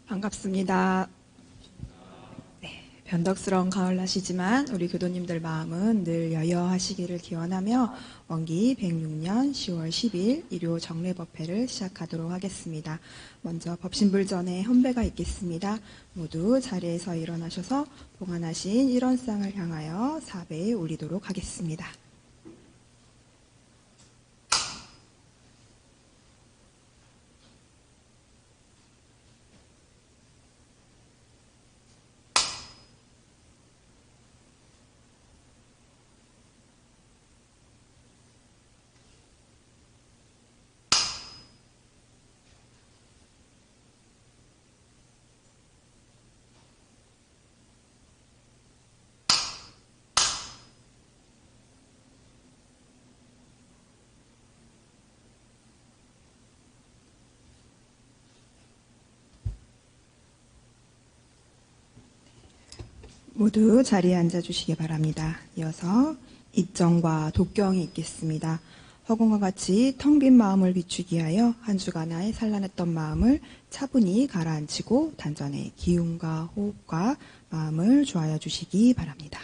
반갑습니다. 네, 변덕스러운 가을날씨지만 우리 교도님들 마음은 늘 여여하시기를 기원하며 원기 106년 10월 10일 일요 정례법회를 시작하도록 하겠습니다. 먼저 법신불 전에 헌배가 있겠습니다. 모두 자리에서 일어나셔서 봉안하신 일원상을 향하여 사배에 올리도록 하겠습니다. 모두 자리에 앉아주시기 바랍니다. 이어서 입정과 독경이 있겠습니다. 허공과 같이 텅 빈 마음을 비추기 위하여 한 주간의 산란했던 마음을 차분히 가라앉히고 단전의 기운과 호흡과 마음을 조하여 주시기 바랍니다.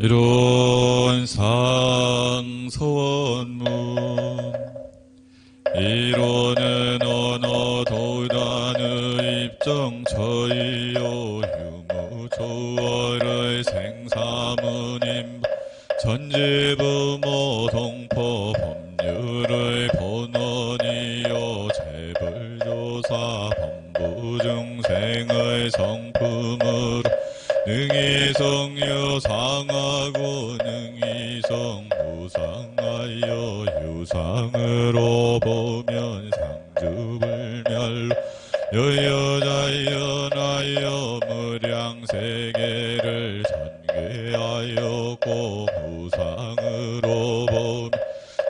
이론상 서원문 이론은 언어 도단의 입정 저이요 유무 초월의 생사문임 전지부모 동포 법률의 본원이요 재벌조사 법부중생의 성품으로 능이성 유상하고 능이성 무상하여 유상으로 보면 상주불멸로 여여자연하여 무량세계를 전개하였고 무상으로 보면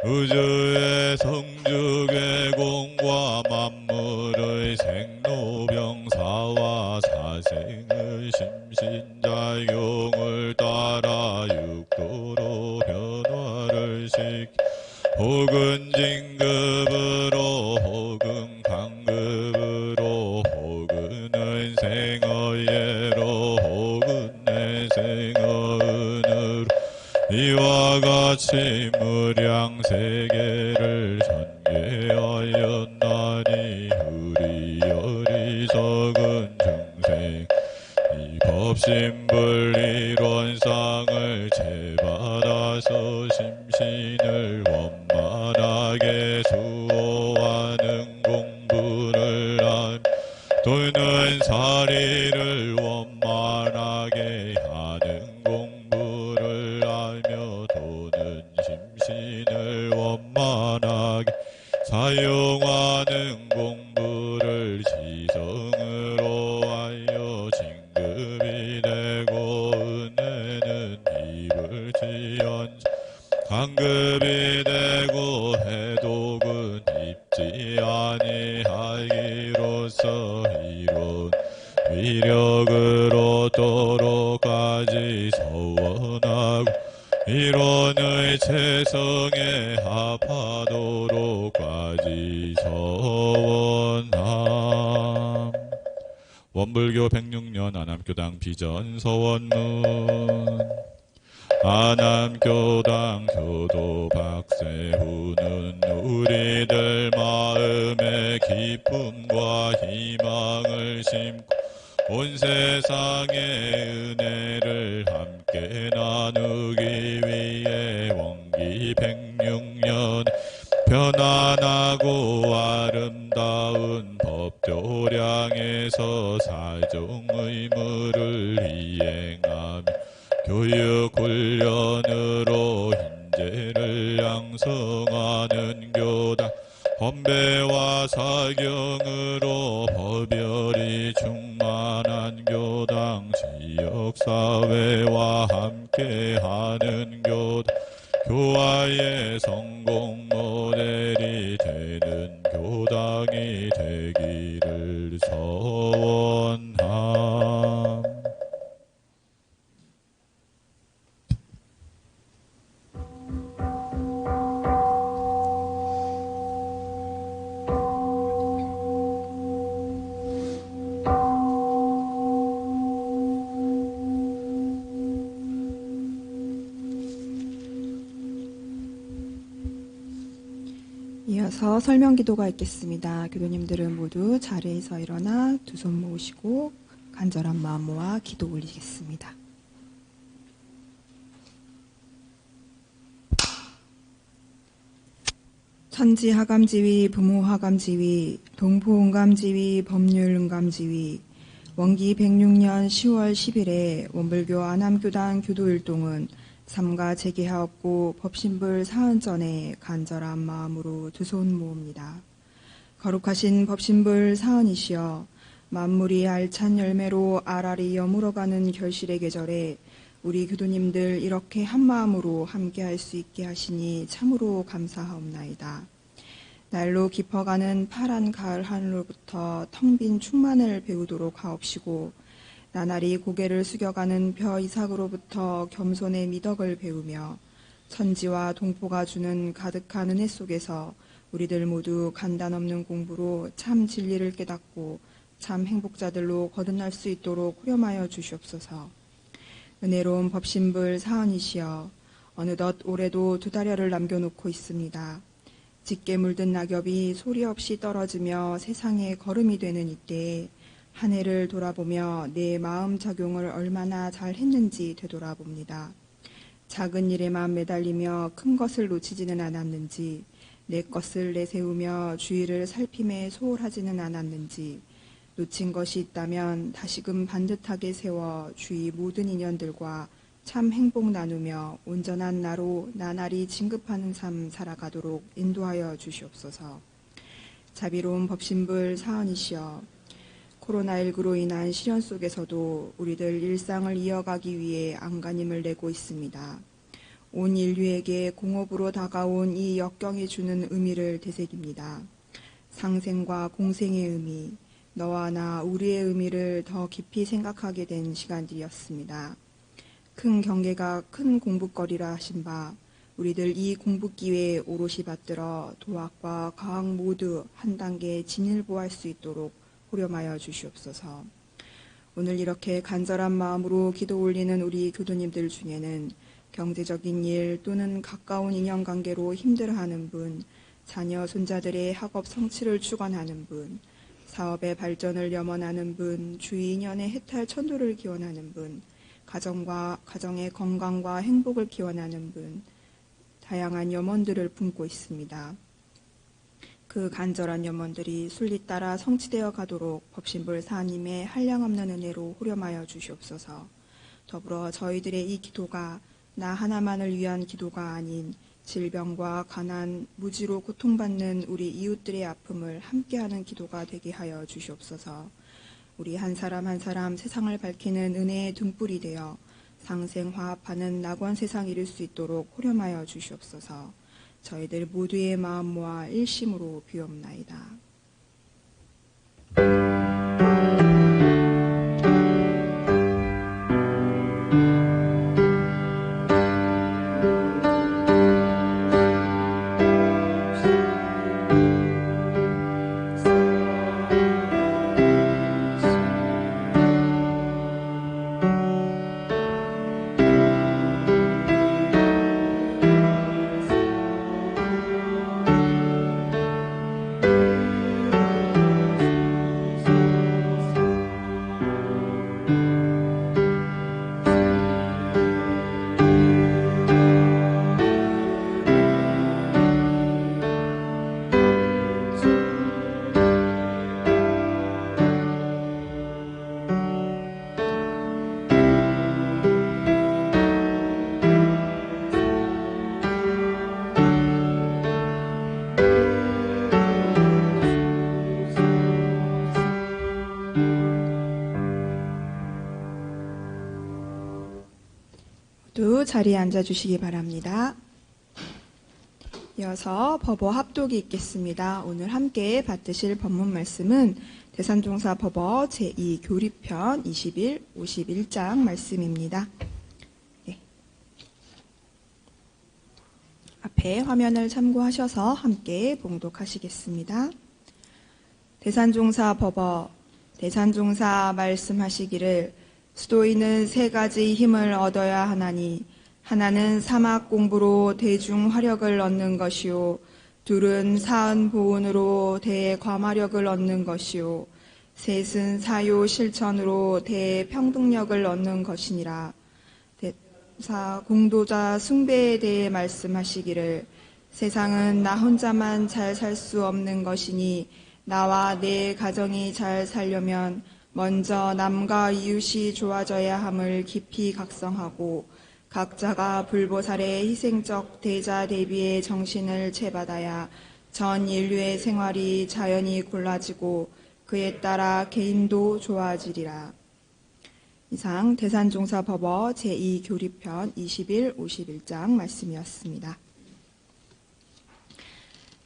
우주의 성주계공과 만물의 생로병사와 사생의 심신작용을 따라 육도로 변화를 시키 혹은 진급으로 혹은 강급으로 혹은 은생어예로 혹은 내생어은으로 이와 같이 무량세계를 전개하였나니 우리 어리석은 중생 이 법신불이론상을 채받아서 심신을 원만하게 수호하는 공부를 하며 도는 사리를 원만하게 하는 공부를 하며 도는 심신을 원만하게 사용하는 공부를 지성으로 하여 진급이 되고 은혜는 위력으로 도로까지 서원하고 이론의 체성에 합하도록까지 서원함. 원불교 106년 안암교당 비전 서원문. 안암교당 교도 박세훈은 우리들 마음에 기쁨과 희망을 심고 온 세상의 은혜를 함께 나누기 위해 원기 106년 편안하고 아름다운 법도량에서 사종 의무를 이행하며 교육훈련으로 인재를 양성하는 교당, 헌배와 사경으로 법열이 충만한 교당, 지역사회와 함께하는 교당, 교화의 성공 모델이 되는 교당이 되기를 서원함. 이어서 설명기도가 있겠습니다. 교도님들은 모두 자리에서 일어나 두 손 모으시고 간절한 마음 모아 기도 올리겠습니다. 천지하감지위, 부모하감지위, 동포응감지위, 법률응감지위, 원기 106년 10월 10일에 원불교 안암교당 교도율동은 삼가 재개하옵고 법신불 사흘 전에 간절한 마음으로 두 손 모읍니다. 거룩하신 법신불 사흔이시여 만물이 알찬 열매로 알알이 여물어가는 결실의 계절에 우리 교도님들 이렇게 한마음으로 함께할 수 있게 하시니 참으로 감사하옵나이다. 날로 깊어가는 파란 가을 하늘로부터 텅 빈 충만을 배우도록 하옵시고 나날이 고개를 숙여가는 벼 이삭으로부터 겸손의 미덕을 배우며 천지와 동포가 주는 가득한 은혜 속에서 우리들 모두 간단 없는 공부로 참 진리를 깨닫고 참 행복자들로 거듭날 수 있도록 후렴하여 주시옵소서. 은혜로운 법신불 사흔이시여 어느덧 올해도 두 달여를 남겨놓고 있습니다. 짙게 물든 낙엽이 소리 없이 떨어지며 세상에 걸음이 되는 이때에 한 해를 돌아보며 내 마음 작용을 얼마나 잘 했는지 되돌아봅니다. 작은 일에만 매달리며 큰 것을 놓치지는 않았는지, 내 것을 내세우며 주의를 살핌에 소홀하지는 않았는지, 놓친 것이 있다면 다시금 반듯하게 세워 주위 모든 인연들과 참 행복 나누며 온전한 나로 나날이 진급하는 삶 살아가도록 인도하여 주시옵소서. 자비로운 법신불 사흔이시여 코로나19로 인한 시련 속에서도 우리들 일상을 이어가기 위해 안간힘을 내고 있습니다. 온 인류에게 공업으로 다가온 이 역경이 주는 의미를 되새깁니다. 상생과 공생의 의미, 너와 나 우리의 의미를 더 깊이 생각하게 된 시간들이었습니다. 큰 경계가 큰 공부거리라 하신 바 우리들 이 공부기회에 오롯이 받들어 도학과 과학 모두 한 단계 진일보할 수 있도록 호렴하여 주시옵소서. 오늘 이렇게 간절한 마음으로 기도 올리는 우리 교도님들 중에는 경제적인 일 또는 가까운 인연관계로 힘들어하는 분, 자녀 손자들의 학업 성취를 축원하는 분, 사업의 발전을 염원하는 분, 주위 인연의 해탈 천도를 기원하는 분, 가정의 건강과 행복을 기원하는 분, 다양한 염원들을 품고 있습니다. 그 간절한 염원들이 순리 따라 성취되어 가도록 법신불 사님의 한량없는 은혜로 후렴하여 주시옵소서. 더불어 저희들의 이 기도가 나 하나만을 위한 기도가 아닌 질병과 가난, 무지로 고통받는 우리 이웃들의 아픔을 함께하는 기도가 되게 하여 주시옵소서. 우리 한 사람 한 사람 세상을 밝히는 은혜의 등불이 되어 상생화합하는 낙원 세상 이룰 수 있도록 호렴하여 주시옵소서. 저희들 모두의 마음 모아 일심으로 비옵나이다. 모두 자리에 앉아주시기 바랍니다. 이어서 법어 합독이 있겠습니다. 오늘 함께 받으실 법문 말씀은 대산종사 법어 제2교리편 21, 51장 말씀입니다. 네. 앞에 화면을 참고하셔서 함께 봉독하시겠습니다. 대산종사 법어 대산종사 말씀하시기를 수도인은 세 가지 힘을 얻어야 하나니 하나는 사막 공부로 대중 화력을 얻는 것이요 둘은 사은 보온으로 대과마력을 얻는 것이요 셋은 사요 실천으로 대평등력을 얻는 것이니라. 대사 공도자 숭배에 대해 말씀하시기를 세상은 나 혼자만 잘 살 수 없는 것이니 나와 내 가정이 잘 살려면 먼저 남과 이웃이 좋아져야 함을 깊이 각성하고 각자가 불보살의 희생적 대자 대비의 정신을 채받아야 전 인류의 생활이 자연히 골라지고 그에 따라 개인도 좋아지리라. 이상 대산종사 법어 제2교리편 21, 51장 말씀이었습니다.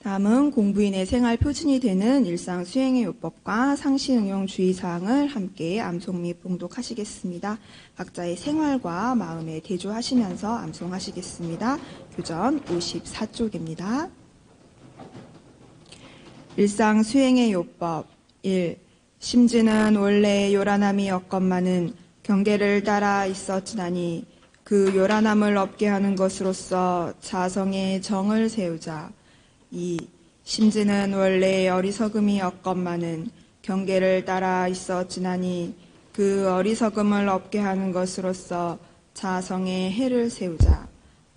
다음은 공부인의 생활 표준이 되는 일상 수행의 요법과 상시 응용 주의사항을 함께 암송 및 봉독하시겠습니다. 각자의 생활과 마음에 대조하시면서 암송하시겠습니다. 교전 54쪽입니다. 일상 수행의 요법 1. 심지는 원래 요란함이 없건만은 경계를 따라 있었지나니 그 요란함을 없게 하는 것으로서 자성의 정을 세우자. 2. 심지는 원래 어리석음이 없건만은 경계를 따라 있었지나니 그 어리석음을 없게 하는 것으로서 자성의 해를 세우자.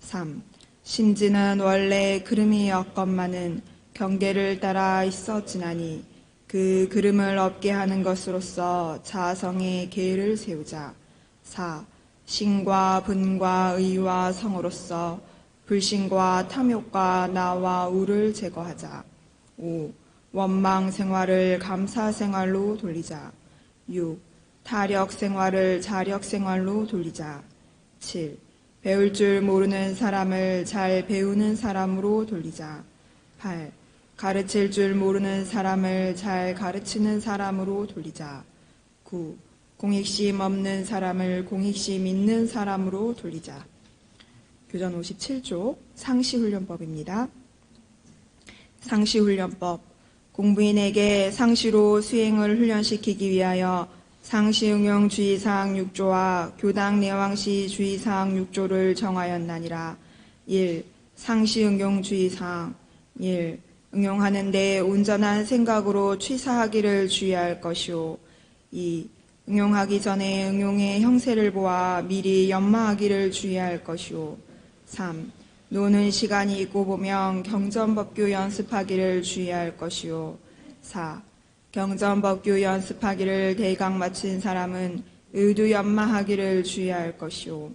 3. 심지는 원래 그름이 없건만은 경계를 따라 있었지나니 그 그름을 없게 하는 것으로서 자성의 계를 세우자. 4. 신과 분과 의와 성으로서 불신과 탐욕과 나와 우를 제거하자. 5. 원망 생활을 감사 생활로 돌리자. 6. 타력 생활을 자력 생활로 돌리자. 7. 배울 줄 모르는 사람을 잘 배우는 사람으로 돌리자. 8. 가르칠 줄 모르는 사람을 잘 가르치는 사람으로 돌리자. 9. 공익심 없는 사람을 공익심 있는 사람으로 돌리자. 교전 57쪽 상시훈련법입니다. 상시훈련법 공부인에게 상시로 수행을 훈련시키기 위하여 상시응용 주의사항 6조와 교당 내왕시 주의사항 6조를 정하였나니라. 1. 상시응용 주의사항 1. 응용하는 데 온전한 생각으로 취사하기를 주의할 것이요. 2. 응용하기 전에 응용의 형세를 보아 미리 연마하기를 주의할 것이요. 3. 노는 시간이 있고 보면 경전법규 연습하기를 주의할 것이요. 4. 경전법규 연습하기를 대강 마친 사람은 의두 연마하기를 주의할 것이요.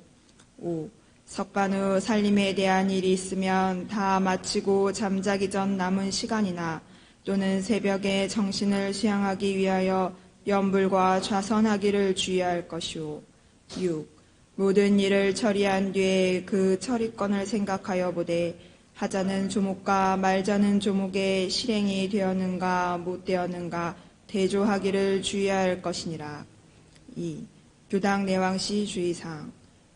5. 석반 후 살림에 대한 일이 있으면 다 마치고 잠자기 전 남은 시간이나 또는 새벽에 정신을 수양하기 위하여 염불과 좌선하기를 주의할 것이요. 6. 모든 일을 처리한 뒤에 그 처리권을 생각하여 보되 하자는 조목과 말자는 조목에 실행이 되었는가 못 되었는가 대조하기를 주의할 것이니라. 2. 교당 내왕시 주의사항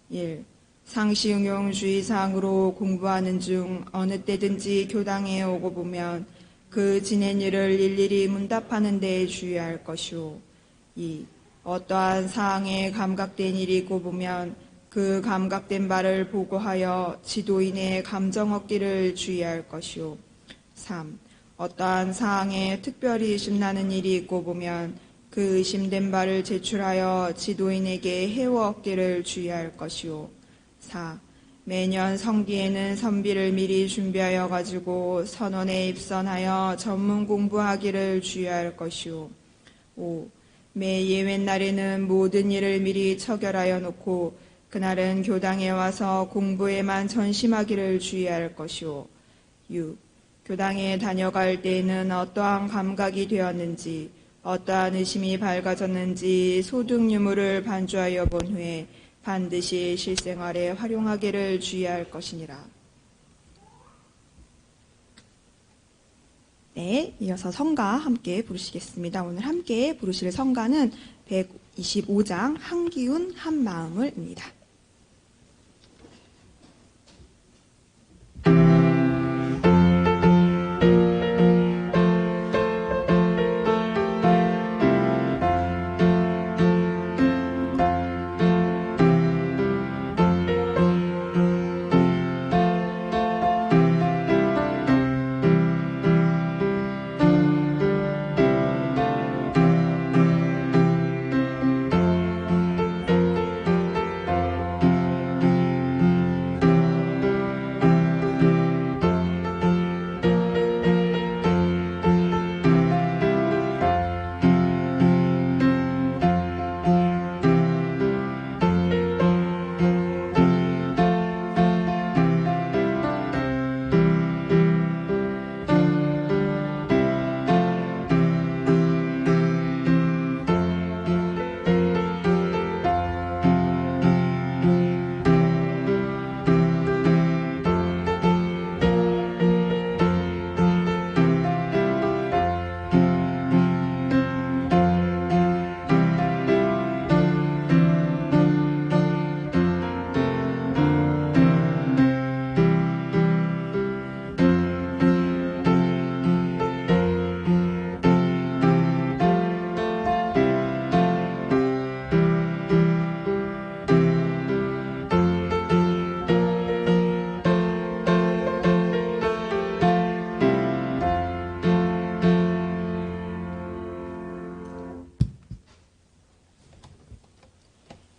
1. 상시응용 주의사항으로 공부하는 중 어느 때든지 교당에 오고 보면 그 지낸 일을 일일이 문답하는 데 주의할 것이요. 2. 어떠한 사항에 감각된 일이 있고 보면 그 감각된 바를 보고하여 지도인의 감정 얻기를 주의할 것이요. 3. 어떠한 사항에 특별히 심나는 일이 있고 보면 그 의심된 바를 제출하여 지도인에게 해워 얻기를 주의할 것이요. 4. 매년 성기에는 선비를 미리 준비하여 가지고 선원에 입선하여 전문 공부하기를 주의할 것이요. 5. 매 예외날에는 모든 일을 미리 처결하여 놓고 그날은 교당에 와서 공부에만 전심하기를 주의할 것이요. 6. 교당에 다녀갈 때에는 어떠한 감각이 되었는지 어떠한 의심이 밝아졌는지 소득 유무를 반주하여 본 후에 반드시 실생활에 활용하기를 주의할 것이니라. 네, 이어서 성가 함께 부르시겠습니다. 오늘 함께 부르실 성가는 125장 한기운 한마음을입니다.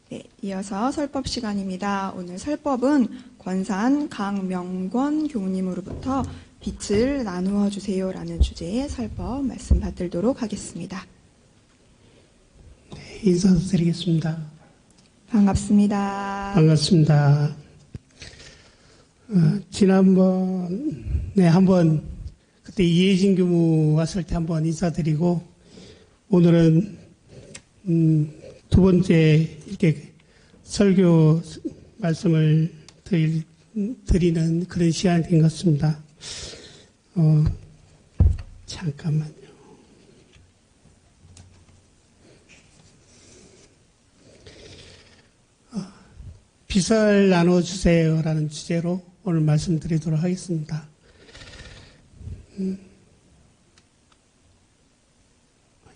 네, 이어서 설법 시간입니다. 오늘 설법은 권산 강명권 교우님으로부터 빛을 나누어 주세요라는 주제의 설법 말씀 받들도록 하겠습니다. 네, 인사드리겠습니다. 반갑습니다. 반갑습니다. 지난번에 한번 그때 이혜진 교무 왔을 때 한번 인사드리고 오늘은 두 번째 이렇게 설교 말씀을 드리는 그런 시간이 된 것 같습니다. 잠깐만요. 빛을 나눠주세요라는 주제로 오늘 말씀드리도록 하겠습니다.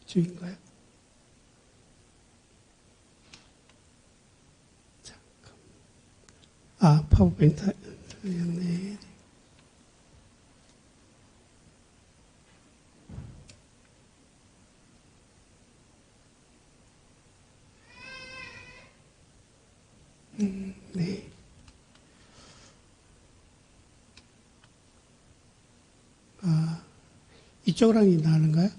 이쪽인가요? 파워포인트. 네. 네. 이쪽으로 나가는가요?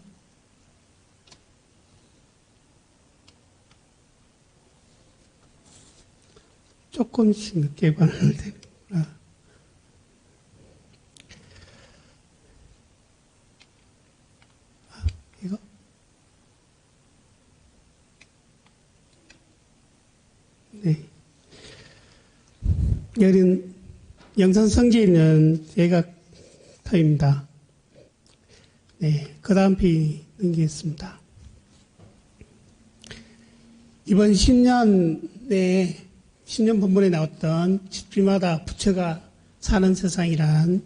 조금씩 늦게 반응을 되는구나. 이거? 네. 여기는 영상 성지에 있는 예각터입니다. 네. 그 다음 페이지 넘기겠습니다. 이번 10년 본문에 나왔던 집집마다 부처가 사는 세상이란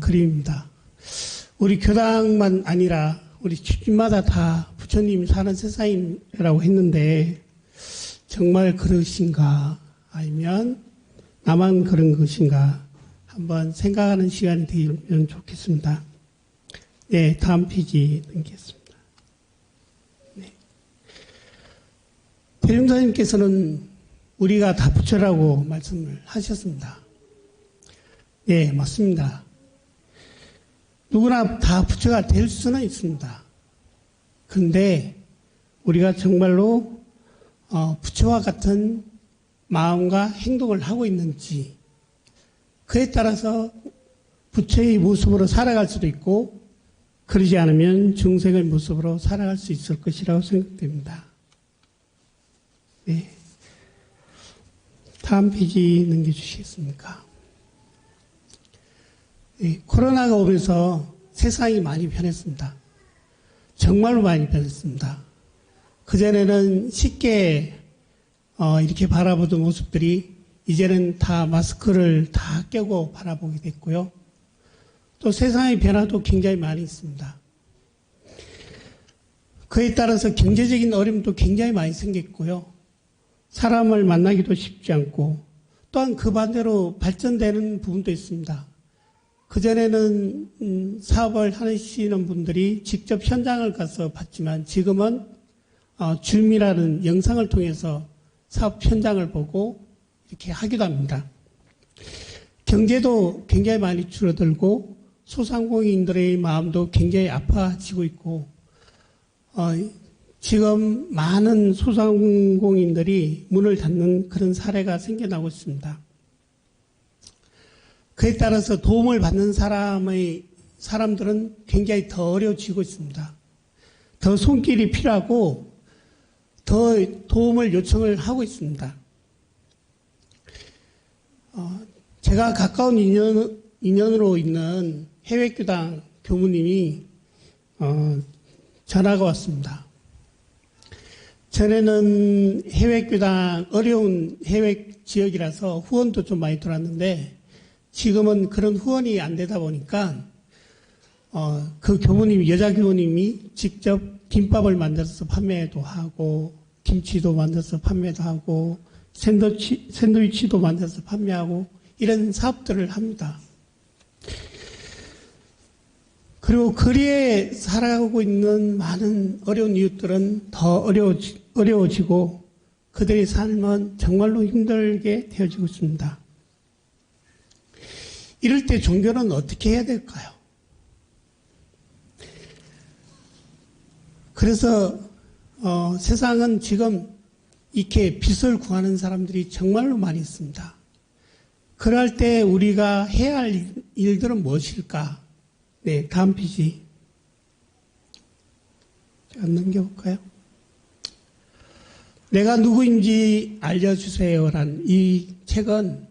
그림입니다. 우리 교당만 아니라 우리 집집마다 다 부처님이 사는 세상이라고 했는데 정말 그러신가 아니면 나만 그런 것인가 한번 생각하는 시간이 되면 좋겠습니다. 네, 다음 페이지 넘기겠습니다. 네. 대종사님께서는 우리가 다 부처라고 말씀을 하셨습니다. 네, 맞습니다. 누구나 다 부처가 될 수는 있습니다. 그런데 우리가 정말로 부처와 같은 마음과 행동을 하고 있는지 그에 따라서 부처의 모습으로 살아갈 수도 있고 그러지 않으면 중생의 모습으로 살아갈 수 있을 것이라고 생각됩니다. 네. 다음 페이지 넘겨주시겠습니까? 네, 코로나가 오면서 세상이 많이 변했습니다. 정말로 많이 변했습니다. 그전에는 쉽게 이렇게 바라보던 모습들이 이제는 다 마스크를 다 껴고 바라보게 됐고요. 또 세상의 변화도 굉장히 많이 있습니다. 그에 따라서 경제적인 어려움도 굉장히 많이 생겼고요. 사람을 만나기도 쉽지 않고 또한 그 반대로 발전되는 부분도 있습니다. 그전에는 사업을 하시는 분들이 직접 현장을 가서 봤지만 지금은 줌이라는 영상을 통해서 사업 현장을 보고 이렇게 하기도 합니다. 경제도 굉장히 많이 줄어들고 소상공인들의 마음도 굉장히 아파지고 있고 지금 많은 소상공인들이 문을 닫는 그런 사례가 생겨나고 있습니다. 그에 따라서 도움을 받는 사람들은 굉장히 더 어려워지고 있습니다. 더 손길이 필요하고 더 도움을 요청을 하고 있습니다. 제가 가까운 인연으로 있는 해외교당 교무님이 전화가 왔습니다. 전에는 해외교당 어려운 해외 지역이라서 후원도 좀 많이 들어왔는데 지금은 그런 후원이 안 되다 보니까 그 교무님이 여자 교무님이 직접 김밥을 만들어서 판매도 하고 김치도 만들어서 판매도 하고 샌드위치도 만들어서 판매하고 이런 사업들을 합니다. 그리고 거리에 살아가고 있는 많은 어려운 이웃들은 더 어려워지고 그들의 삶은 정말로 힘들게 되어지고 있습니다. 이럴 때 종교는 어떻게 해야 될까요? 그래서 세상은 지금 이렇게 빚을 구하는 사람들이 정말로 많이 있습니다. 그럴 때 우리가 해야 할 일들은 무엇일까? 네, 다음 페이지. 제가 넘겨볼까요? 내가 누구인지 알려주세요란 이 책은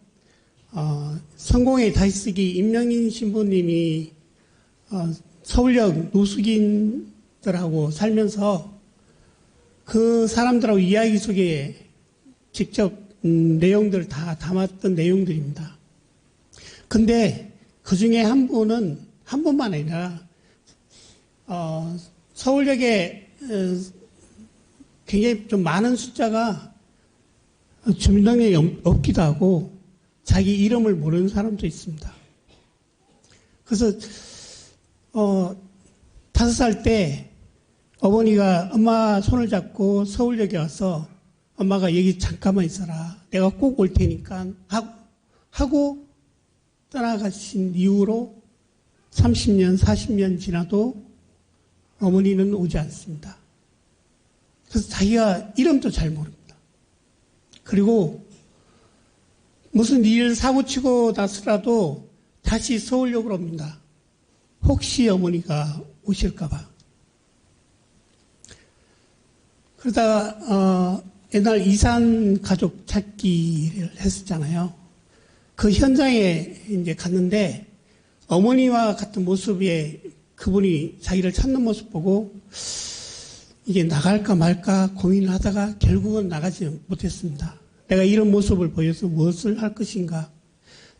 성공의 다시쓰기 임명인 신부님이 서울역 노숙인들하고 살면서 그 사람들하고 이야기 속에 직접 내용들을 다 담았던 내용들입니다. 근데 그 중에 한 분만 아니라 서울역에 굉장히 좀 많은 숫자가 주민등록이 없기도 하고 자기 이름을 모르는 사람도 있습니다. 그래서 5살 때 어머니가 엄마 손을 잡고 서울역에 와서 엄마가 여기 잠깐만 있어라. 내가 꼭 올 테니까 하고 떠나가신 이후로 30년, 40년 지나도 어머니는 오지 않습니다. 그래서 자기가 이름도 잘 모릅니다. 그리고 무슨 일 사고 치고 나서라도 다시 서울역으로 옵니다. 혹시 어머니가 오실까봐. 그러다가 옛날 이산 가족 찾기를 했었잖아요. 그 현장에 이제 갔는데 어머니와 같은 모습에 그분이 자기를 찾는 모습 보고 이게 나갈까 말까 고민을 하다가 결국은 나가지 못했습니다. 내가 이런 모습을 보여서 무엇을 할 것인가.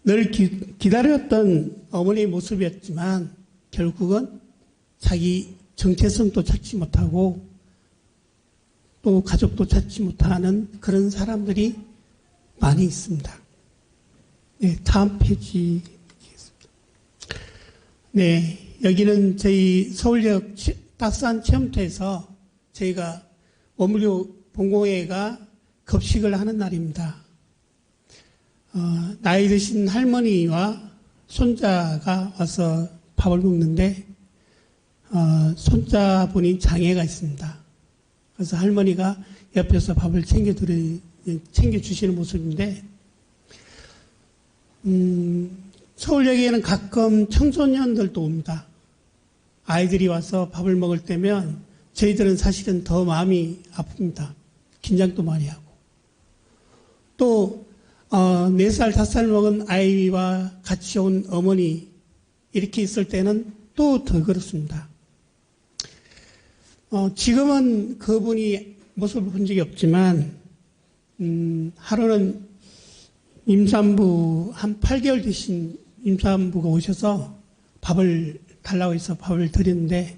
늘 기다렸던 어머니의 모습이었지만 결국은 자기 정체성도 찾지 못하고 또 가족도 찾지 못하는 그런 사람들이 많이 있습니다. 네, 다음 페이지. 네, 여기는 저희 서울역 따스한 체험터에서 저희가 원무료 본공회가 급식을 하는 날입니다. 나이 드신 할머니와 손자가 와서 밥을 먹는데 손자분이 장애가 있습니다. 그래서 할머니가 옆에서 밥을 챙겨주시는 모습인데 서울역에는 가끔 청소년들도 옵니다. 아이들이 와서 밥을 먹을 때면 저희들은 사실은 더 마음이 아픕니다. 긴장도 많이 하고. 또 4살, 5살 먹은 아이와 같이 온 어머니, 이렇게 있을 때는 또 더 그렇습니다. 지금은 그분이 모습을 본 적이 없지만, 하루는 임산부, 한 8개월 되신 임산부가 오셔서 밥을 달라고 해서 밥을 드렸는데,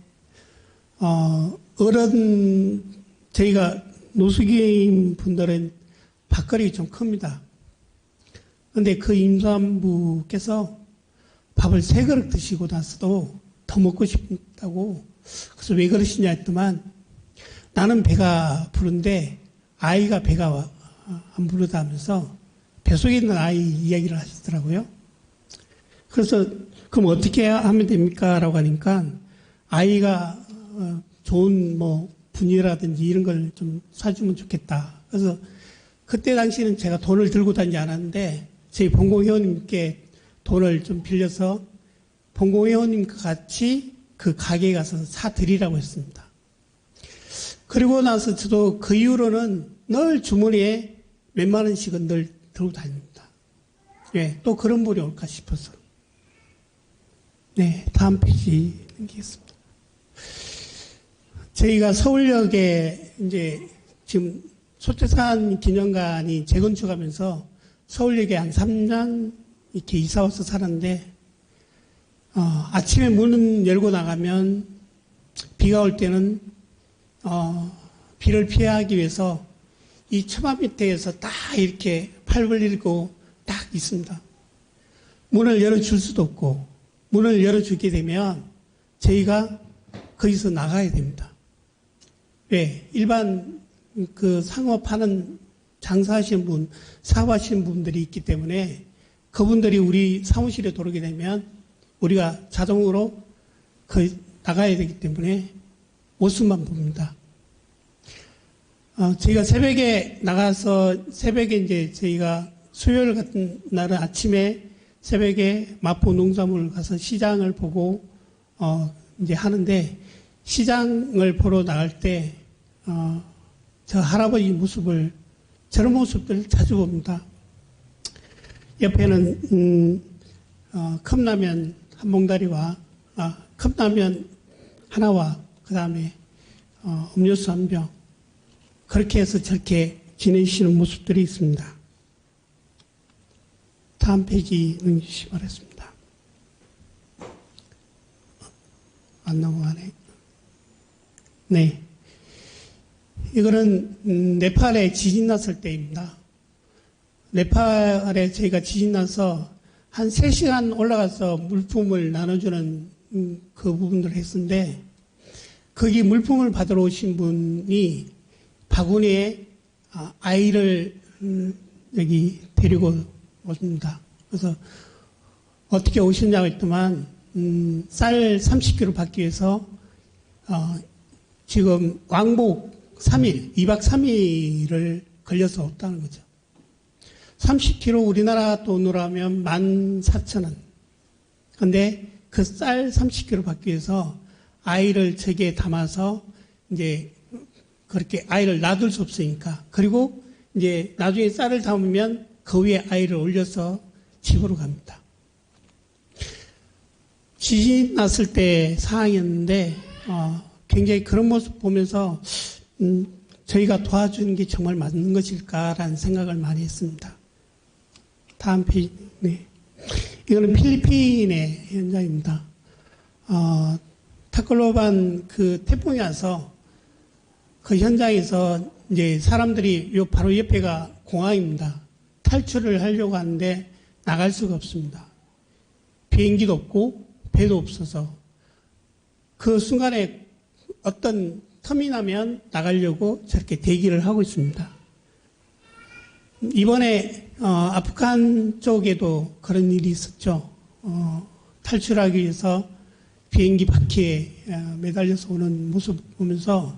저희가 노숙인 분들은 밥거리가 좀 큽니다. 근데 그 임산부께서 밥을 3그릇 드시고 나서도 더 먹고 싶다고, 그래서 왜 그러시냐 했더만, 나는 배가 부른데 아이가 배가 안 부르다면서 뱃속에 있는 아이 이야기를 하시더라고요. 그래서 그럼 어떻게 하면 됩니까? 라고 하니까 아이가 좋은 분유라든지 이런 걸 좀 사주면 좋겠다. 그래서 그때 당시에는 제가 돈을 들고 다니지 않았는데 저희 본공회원님께 돈을 좀 빌려서 본공회원님과 같이 그 가게에 가서 사드리라고 했습니다. 그리고 나서 저도 그 이후로는 늘 주머니에 몇만 원씩은 늘 들고 다닙니다. 예, 또 그런 분이 올까 싶어서. 네, 다음 페이지 넘기겠습니다. 저희가 서울역에 이제 지금 소태산 기념관이 재건축하면서 서울역에 한 3년 이렇게 이사 와서 살았는데, 아침에 문을 열고 나가면 비가 올 때는 비를 피하기 위해서 이 처마 밑에서 딱 이렇게 팔 벌리고 딱 있습니다. 문을 열어줄 수도 없고, 문을 열어주게 되면 저희가 거기서 나가야 됩니다. 왜? 일반 그 상업하는 장사하시는 분, 사업하시는 분들이 있기 때문에 그분들이 우리 사무실에 들어오게 되면 우리가 자동으로 나가야 되기 때문에 모습만 봅니다. 저희가 새벽에 나가서 새벽에 이제 저희가 수요일 같은 날은 아침에 새벽에 마포 농산물 가서 시장을 보고 이제 하는데, 시장을 보러 나갈 때 저 할아버지 모습을, 저런 모습들을 자주 봅니다. 옆에는 컵라면 한 봉다리와 컵라면 하나와 그 다음에 음료수 한 병, 그렇게 해서 저렇게 지내시는 모습들이 있습니다. 다음 페이지 넘기시기 바랍니다. 안 넘어가네. 네. 이거는 네팔에 지진 났을 때입니다. 네팔에 저희가 지진 나서 한 3시간 올라가서 물품을 나눠주는 그 부분들을 했는데, 거기 물품을 받으러 오신 분이 바구니에 아이를 여기 데리고 오십니다. 그래서 어떻게 오셨냐고 했더만, 쌀 30kg 받기 위해서 지금 왕복 3일, 2박 3일을 걸려서 왔다는 거죠. 30kg 우리나라 돈으로 하면 14,000원. 근데 그 쌀 30kg 받기 위해서 아이를 저기에 담아서 이제 그렇게 아이를 놔둘 수 없으니까. 그리고 이제 나중에 쌀을 담으면 그 위에 아이를 올려서 집으로 갑니다. 지진 났을 때 상황이었는데, 굉장히 그런 모습 보면서 저희가 도와주는 게 정말 맞는 것일까라는 생각을 많이 했습니다. 다음 페이지. 네. 이거는 필리핀의 현장입니다. 타클로반 그 태풍이 와서 그 현장에서 이제 사람들이 요 바로 옆에가 공항입니다. 탈출을 하려고 하는데 나갈 수가 없습니다. 비행기도 없고 배도 없어서 그 순간에 어떤 틈이 나면 나가려고 저렇게 대기를 하고 있습니다. 이번에 아프간 쪽에도 그런 일이 있었죠. 탈출하기 위해서 비행기 바퀴에 매달려서 오는 모습 보면서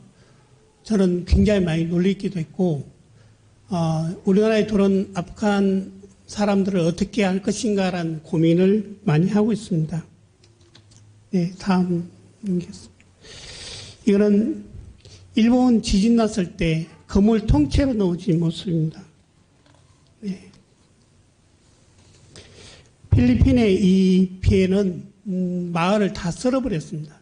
저는 굉장히 많이 놀랬기도 했고, 우리나라에 들어온 아프간 사람들을 어떻게 할 것인가라는 고민을 많이 하고 있습니다. 네, 다음 넘기겠습니다. 이거는 일본 지진 났을 때 건물 통째로 넘어진 모습입니다. 네. 필리핀의 이 피해는 마을을 다 썰어버렸습니다.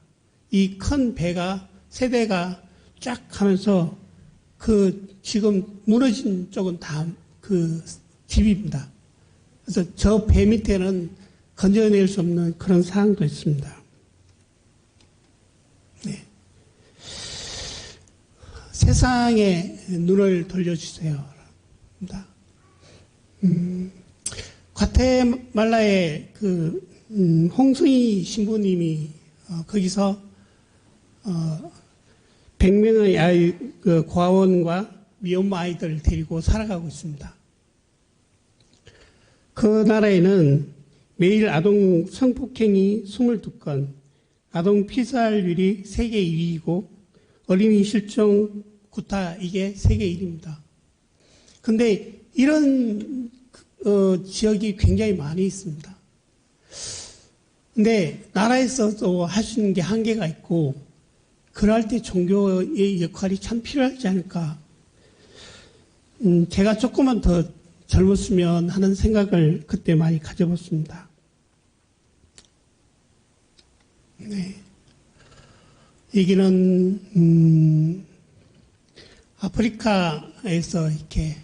이 큰 배가 세대가 쫙 가면서 그 지금 무너진 쪽은 다 그 집입니다. 그래서 저 배 밑에는 건져낼 수 없는 그런 상황도 있습니다. 네. 세상에 눈을 돌려주세요. 과테말라의 그 홍승희 신부님이 거기서 100명의 아이, 그 과원과 미혼모 아이들을 데리고 살아가고 있습니다. 그 나라에는 매일 아동 성폭행이 22건, 아동 피살률이 세계 2위이고 어린이 실종 구타 이게 세계 1위입니다. 근데 이런 지역이 굉장히 많이 있습니다. 근데 나라에서도 할 수 있는 게 한계가 있고 그럴 때 종교의 역할이 참 필요하지 않을까. 제가 조금만 더 젊었으면 하는 생각을 그때 많이 가져봤습니다. 네. 여기는 아프리카에서 이렇게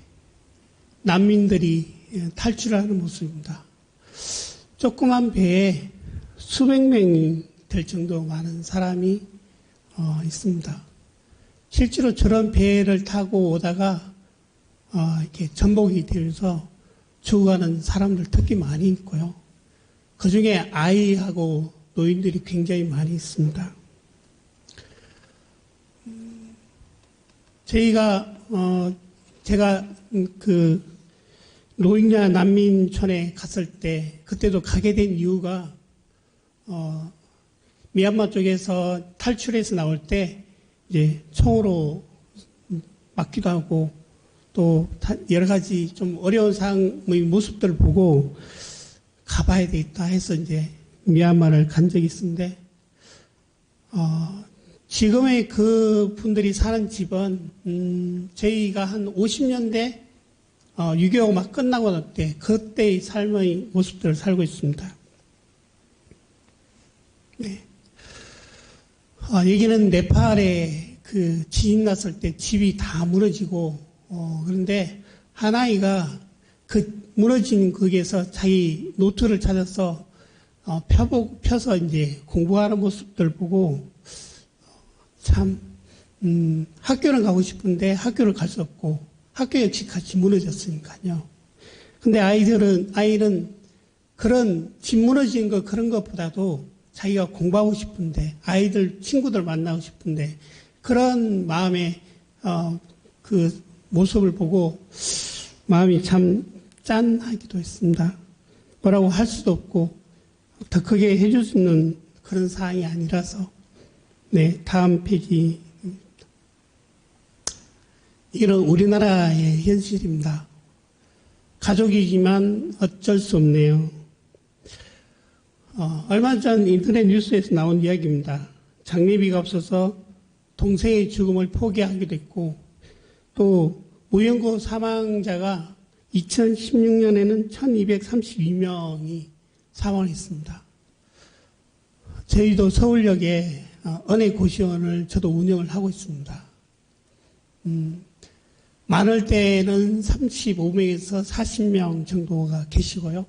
난민들이 탈출하는 모습입니다. 조그만 배에 수백 명이 될 정도 많은 사람이 있습니다. 실제로 저런 배를 타고 오다가 이렇게 전복이 되면서 죽어가는 사람들 특히 많이 있고요. 그 중에 아이하고 노인들이 굉장히 많이 있습니다. 제가 그 로힝야 난민촌에 갔을 때 그때도 가게 된 이유가 미얀마 쪽에서 탈출해서 나올 때 이제 총으로 맞기도 하고 또 여러 가지 좀 어려운 상황의 모습들을 보고 가봐야 되겠다 해서 이제 미얀마를 간 적이 있는데 지금의 그 분들이 사는 집은 저희가 한 50년대 6.25 막 끝나고 날 때 그때의 삶의 모습들을 살고 있습니다. 네. 여기는 네팔에 그 지진 났을 때 집이 다 무너지고 그런데 한 아이가 그 무너진 거기에서 자기 노트를 찾아서 펴서 이제 공부하는 모습들 보고 참 학교는 가고 싶은데 학교를 갈 수 없고 학교 역시 같이 무너졌으니까요. 근데 아이는 그런 집 무너진 거 그런 것보다도 자기가 공부하고 싶은데 아이들 친구들 만나고 싶은데 그런 마음에 그 모습을 보고 마음이 참 짠하기도 했습니다. 뭐라고 할 수도 없고 더 크게 해줄 수 있는 그런 사항이 아니라서. 네, 다음 페이지. 이런 우리나라의 현실입니다. 가족이지만 어쩔 수 없네요. 얼마 전 인터넷 뉴스에서 나온 이야기입니다. 장례비가 없어서 동생의 죽음을 포기하기도 했고 또 무연고 사망자가 2016년에는 1232명이 사망을 했습니다. 저희도 서울역에 은혜고시원을 저도 운영을 하고 있습니다. 많을 때는 35명에서 40명 정도가 계시고요.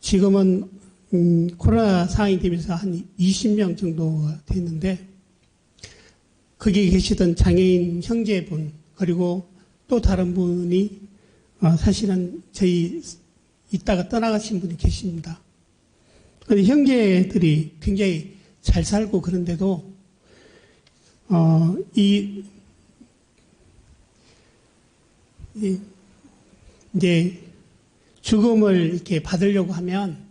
지금은 코로나 상황이 되면서 한 20명 정도가 됐는데 거기 계시던 장애인 형제분 그리고 또 다른 분이 사실은 저희 이따가 떠나가신 분이 계십니다. 그런데 형제들이 굉장히 잘 살고 그런데도 이제 죽음을 이렇게 받으려고 하면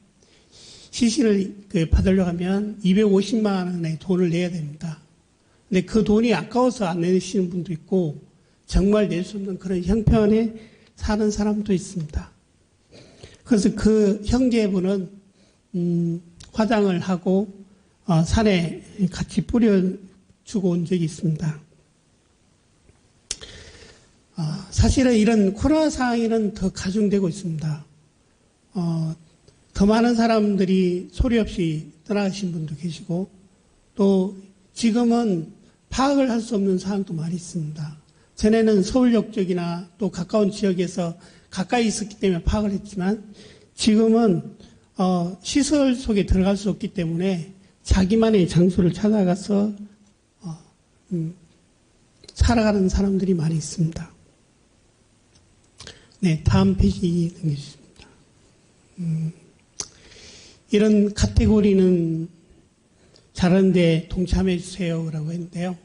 시신을 받으려고 하면 250만 원의 돈을 내야 됩니다. 근데 그 돈이 아까워서 안 내시는 분도 있고 정말 낼 수 없는 그런 형편에 사는 사람도 있습니다. 그래서 그 형제분은 화장을 하고 산에 같이 뿌려주고 온 적이 있습니다. 사실은 이런 코로나 상황에는 더 가중되고 있습니다. 더 많은 사람들이 소리 없이 떠나가신 분도 계시고 또 지금은 파악을 할 수 없는 상황도 많이 있습니다. 전에는 서울역 쪽이나 또 가까운 지역에서 가까이 있었기 때문에 파악을 했지만 지금은 시설 속에 들어갈 수 없기 때문에 자기만의 장소를 찾아가서 살아가는 사람들이 많이 있습니다. 네, 다음 페이지 넘겨주십니다. 이런 카테고리는 잘하는데 동참해 주세요라고 했는데요.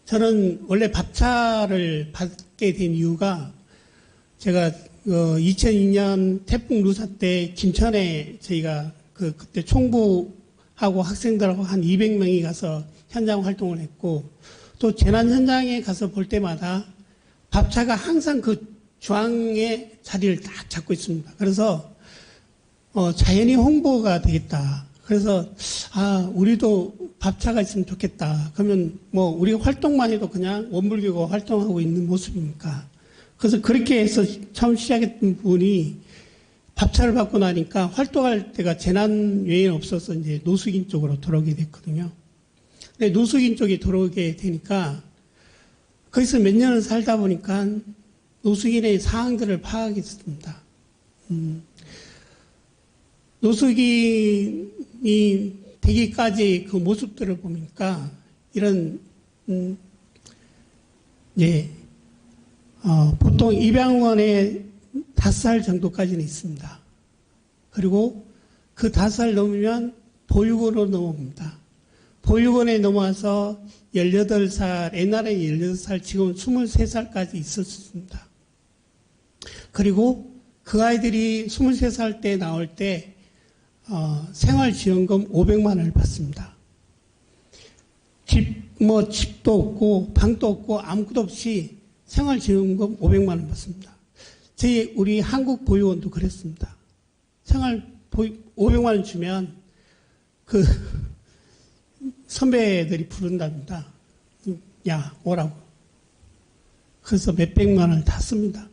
저는 원래 밥차를 받게 된 이유가 제가 2002년 태풍 루사 때 김천에 저희가 그때 총부하고 학생들하고 한 200명이 가서 현장 활동을 했고 또 재난 현장에 가서 볼 때마다 밥차가 항상 그 중앙에 자리를 딱 잡고 있습니다. 그래서 자연히 홍보가 되겠다. 그래서 우리도 밥차가 있으면 좋겠다. 그러면 뭐 우리가 활동만 해도 그냥 원불교가 활동하고 있는 모습이니까. 그래서 그렇게 해서 처음 시작했던 부분이 밥차를 받고 나니까 활동할 때가 재난 외에는 없어서 이제 노숙인 쪽으로 들어오게 됐거든요. 근데 노숙인 쪽에 들어오게 되니까 거기서 몇 년을 살다 보니까 노숙인의 상황들을 파악했습니다. 노숙인이 되기까지 그 모습들을 보니까 이런 보통 입양원에 5살 정도까지는 있습니다. 그리고 그 5살 넘으면 보육원으로 넘어옵니다. 보육원에 넘어와서 18살, 옛날에 18살, 지금은 23살까지 있었습니다. 그리고 그 아이들이 23살 때 나올 때 생활지원금 500만 원을 받습니다. 집도 없고 방도 없고 아무것도 없이 생활지원금 500만 원 받습니다. 우리 한국 보육원도 그랬습니다. 500만 원 주면 그 선배들이 부른답니다. 야, 오라고. 그래서 몇백만 원을 다 씁니다.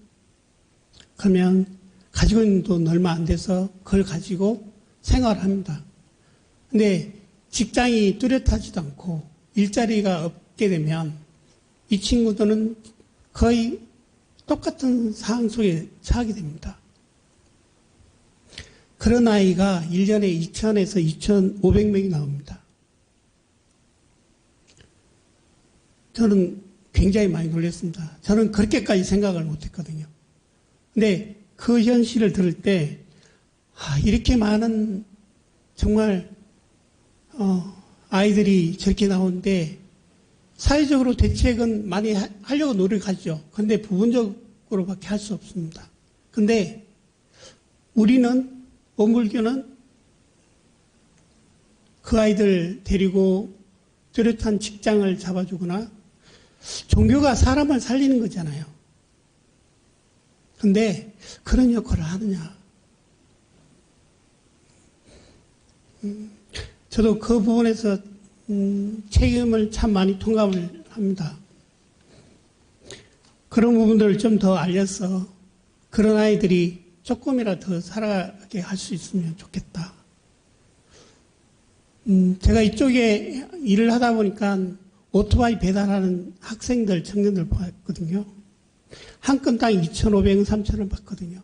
그러면 가지고 있는 돈 얼마 안 돼서 그걸 가지고 생활합니다. 근데 직장이 뚜렷하지도 않고 일자리가 없게 되면 이 친구들은 거의 똑같은 상황 속에 처하게 됩니다. 그런 아이가 1년에 2,000에서 2,500명이 나옵니다. 저는 굉장히 많이 놀랐습니다. 저는 그렇게까지 생각을 못했거든요. 근데 그 현실을 들을 때 이렇게 많은 정말 아이들이 저렇게 나오는데 사회적으로 대책은 많이 하려고 노력하죠. 그런데 부분적으로밖에 할 수 없습니다. 근데 우리는 원불교는 그 아이들 데리고 뚜렷한 직장을 잡아주거나 종교가 사람을 살리는 거잖아요. 근데 그런 역할을 하느냐. 저도 그 부분에서 책임을 참 많이 통감을 합니다. 그런 부분들을 좀 더 알려서 그런 아이들이 조금이라도 더 살아가게 할 수 있으면 좋겠다. 제가 이쪽에 일을 하다 보니까 오토바이 배달하는 학생들, 청년들 봤거든요. 한 건당 2,500원, 3,000원 받거든요.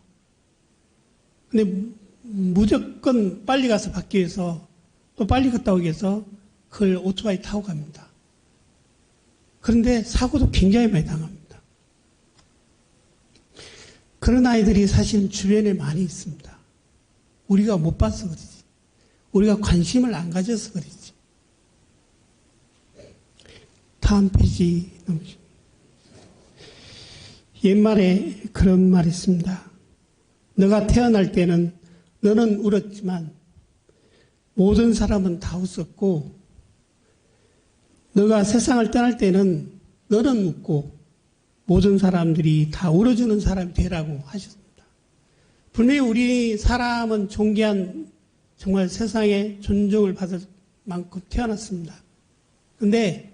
근데 무조건 빨리 가서 받기 위해서 또 빨리 갔다 오기 위해서 그걸 오토바이 타고 갑니다. 그런데 사고도 굉장히 많이 당합니다. 그런 아이들이 사실 주변에 많이 있습니다. 우리가 못 봐서 그러지. 우리가 관심을 안 가져서 그러지. 다음 페이지 넘기죠. 옛말에 그런 말이 있습니다. 너가 태어날 때는 너는 울었지만 모든 사람은 다 웃었고 너가 세상을 떠날 때는 너는 웃고 모든 사람들이 다 울어주는 사람이 되라고 하셨습니다. 분명히 우리 사람은 존귀한 정말 세상에 존중을 받을 만큼 태어났습니다. 그런데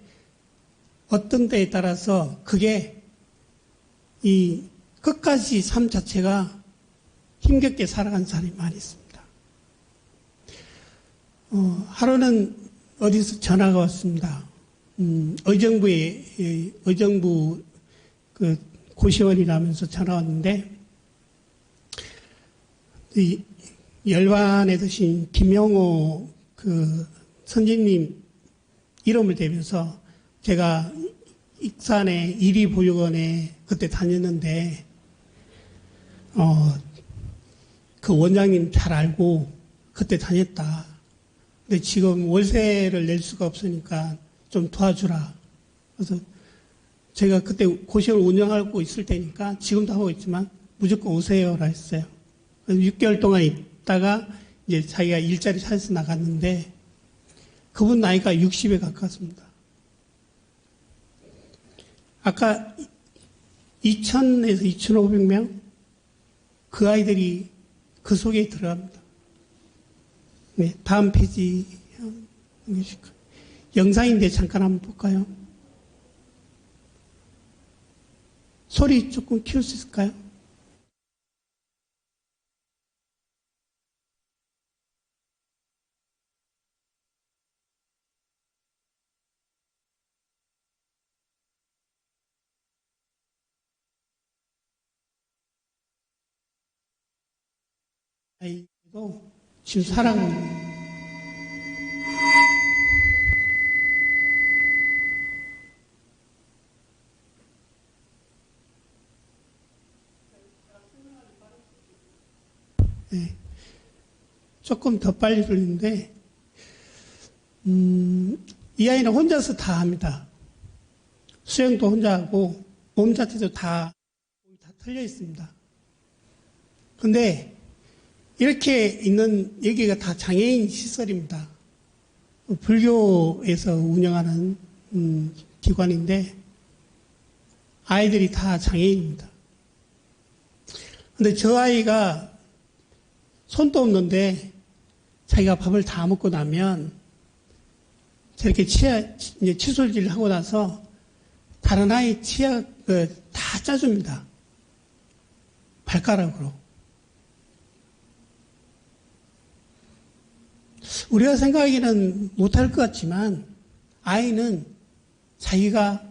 어떤 때에 따라서 그게 이 끝까지 삶 자체가 힘겹게 살아간 사람이 많이 있습니다. 하루는 어디서 전화가 왔습니다. 의정부 그 고시원이라면서 전화 왔는데, 이 열반에 드신 김영호 그 선생님 이름을 대면서 제가 익산의 이리보육원에 그때 다녔는데, 그 원장님 잘 알고 그때 다녔다. 근데 지금 월세를 낼 수가 없으니까 좀 도와주라. 그래서 제가 그때 고시원을 운영하고 있을 때니까 지금도 하고 있지만 무조건 오세요라 했어요. 그래서 6개월 동안 있다가 이제 자기가 일자리 찾아서 나갔는데 그분 나이가 60에 가깝습니다. 아까 2,000에서 2,500명 그 아이들이 그 속에 들어갑니다. 네, 다음 페이지 영상인데 잠깐 한번 볼까요? 소리 조금 키울 수 있을까요? 아이도 지금 살아가고 있는 네, 조금 더 빨리 돌리는데 이 아이는 혼자서 다 합니다. 수영도 혼자 하고 몸 자체도 다 털려 있습니다. 근데 이렇게 있는 여기가 다 장애인 시설입니다. 불교에서 운영하는 기관인데 아이들이 다 장애인입니다. 근데 저 아이가 손도 없는데 자기가 밥을 다 먹고 나면 저렇게 이제 칫솔질을 하고 나서 다른 아이 치약 다 짜줍니다. 발가락으로. 우리가 생각하기는 못할 것 같지만 아이는 자기가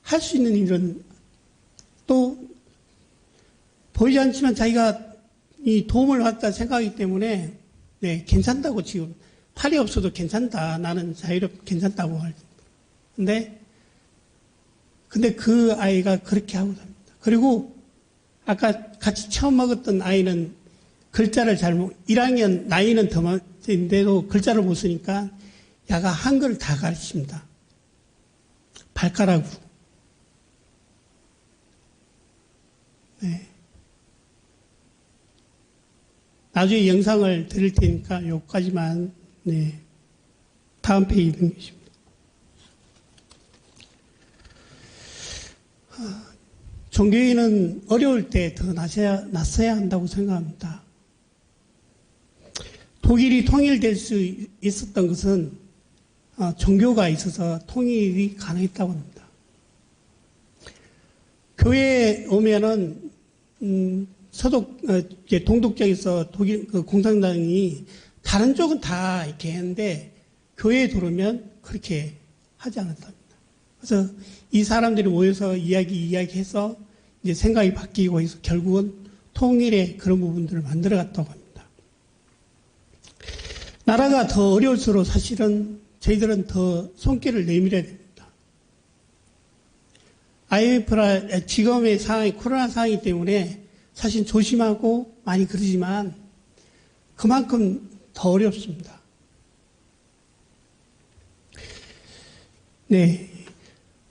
할 수 있는 일은 또 보이지 않지만 자기가 이 도움을 받다 생각하기 때문에 네, 괜찮다고 지금 팔이 없어도 괜찮다. 나는 괜찮다고 할. 근데 그 아이가 그렇게 하고 삽니다. 그리고 아까 같이 처음 먹었던 아이는 글자를 1학년 나이는 더 많은데도 글자를 못 쓰니까 야가 한글을 다 가르칩니다. 발가락으로. 네. 나중에 영상을 드릴 테니까 여기까지만, 네. 다음 페이지 넘기십니다. 종교인은 어려울 때 더 낫어야 한다고 생각합니다. 독일이 통일될 수 있었던 것은 종교가 있어서 통일이 가능했다고 합니다. 교회에 오면은 동독 쪽에서 독일 공산당이 다른 쪽은 다 이렇게 했는데 교회에 들어오면 그렇게 하지 않았답니다. 그래서 이 사람들이 모여서 이야기해서 이제 생각이 바뀌고 해서 결국은 통일의 그런 부분들을 만들어 갔다고 합니다. 나라가 더 어려울수록 사실은 저희들은 더 손길을 내밀어야 됩니다. IMF라 지금의 상황이 코로나 상황이기 때문에 사실 조심하고 많이 그러지만 그만큼 더 어렵습니다. 네.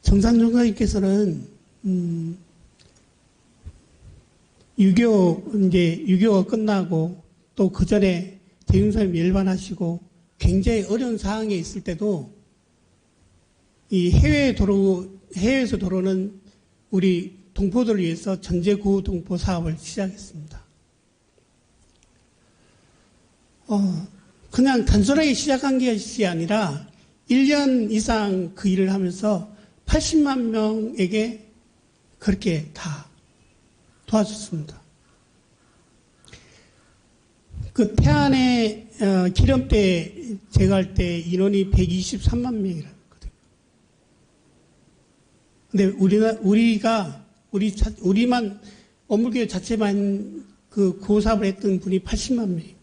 정산종사님께서는 6.25가 끝나고 또 그 전에 대윤사님 열반하시고 굉장히 어려운 상황에 있을 때도 이 해외에서 들어오는 우리 동포들을 위해서 전제구호 동포 사업을 시작했습니다. 그냥 단순하게 시작한 것이 아니라 1년 이상 그 일을 하면서 80만 명에게 그렇게 다 도와줬습니다. 그 태안에 기름때 제거할 때 인원이 123만 명이라거든요. 근데 우리만 어물교회 자체만 그 구호사업을 했던 분이 80만 명입니다.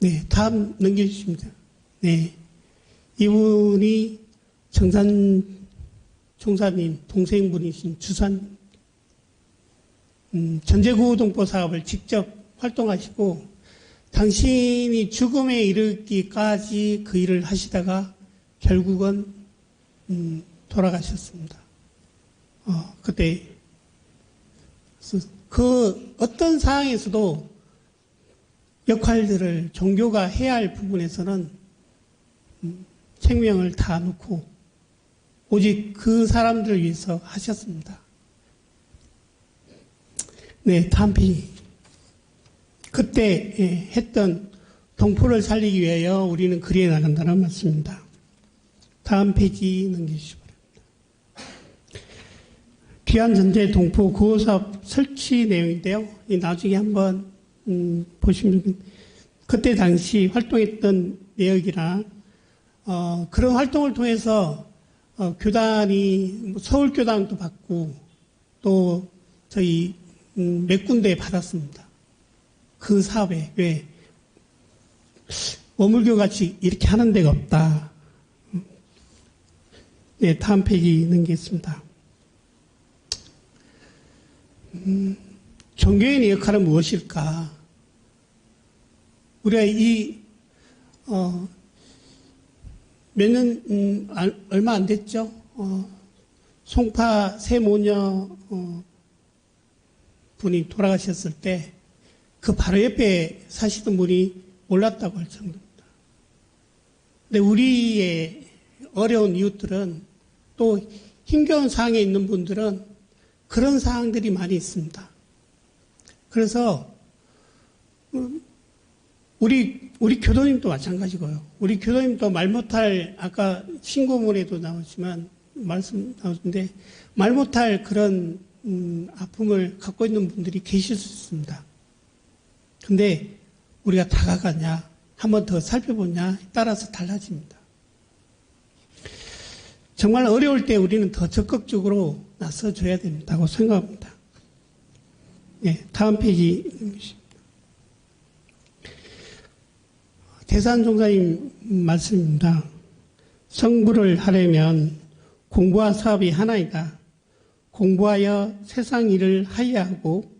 네, 다음 넘겨주십니다. 네, 이분이 정산 총사님 동생분이신 주산 전제구호동포 사업을 직접 활동하시고 당신이 죽음에 이르기까지 그 일을 하시다가 결국은 돌아가셨습니다. 그때 그 어떤 상황에서도 역할들을 종교가 해야 할 부분에서는 생명을 다 놓고 오직 그 사람들을 위해서 하셨습니다. 네, 다음 페이지. 그때 했던 동포를 살리기 위하여 우리는 그리에 나간다는 말씀입니다. 다음 페이지 넘겨주시기 바랍니다. 귀한 전제 동포 구호사업 설치 내용인데요. 나중에 한번 보시면 그때 당시 활동했던 내역이나 그런 활동을 통해서 교단이 서울교단도 받고 또 저희 몇 군데 받았습니다. 그 사업에 왜 어물교 같이 이렇게 하는 데가 없다. 네, 다음 페이지 넘기겠습니다. 종교인의 역할은 무엇일까? 우리가 몇 년, 얼마 안 됐죠? 송파 세모녀 분이 돌아가셨을 때 그 바로 옆에 사시던 분이 몰랐다고 할 정도입니다. 근데 우리의 어려운 이웃들은 또 힘겨운 상황에 있는 분들은 그런 상황들이 많이 있습니다. 그래서 우리 교도님도 마찬가지고요. 우리 교도님도 말 못할 아까 신고문에도 나오지만 말씀 나오는데 말 못할 그런 아픔을 갖고 있는 분들이 계실 수 있습니다. 근데 우리가 다가가냐, 한 번 더 살펴보냐 따라서 달라집니다. 정말 어려울 때 우리는 더 적극적으로 나서줘야 된다고 생각합니다. 네, 다음 페이지. 대산 종사님 말씀입니다. 성부를 하려면 공부와 사업이 하나이다. 공부하여 세상 일을 하여야 하고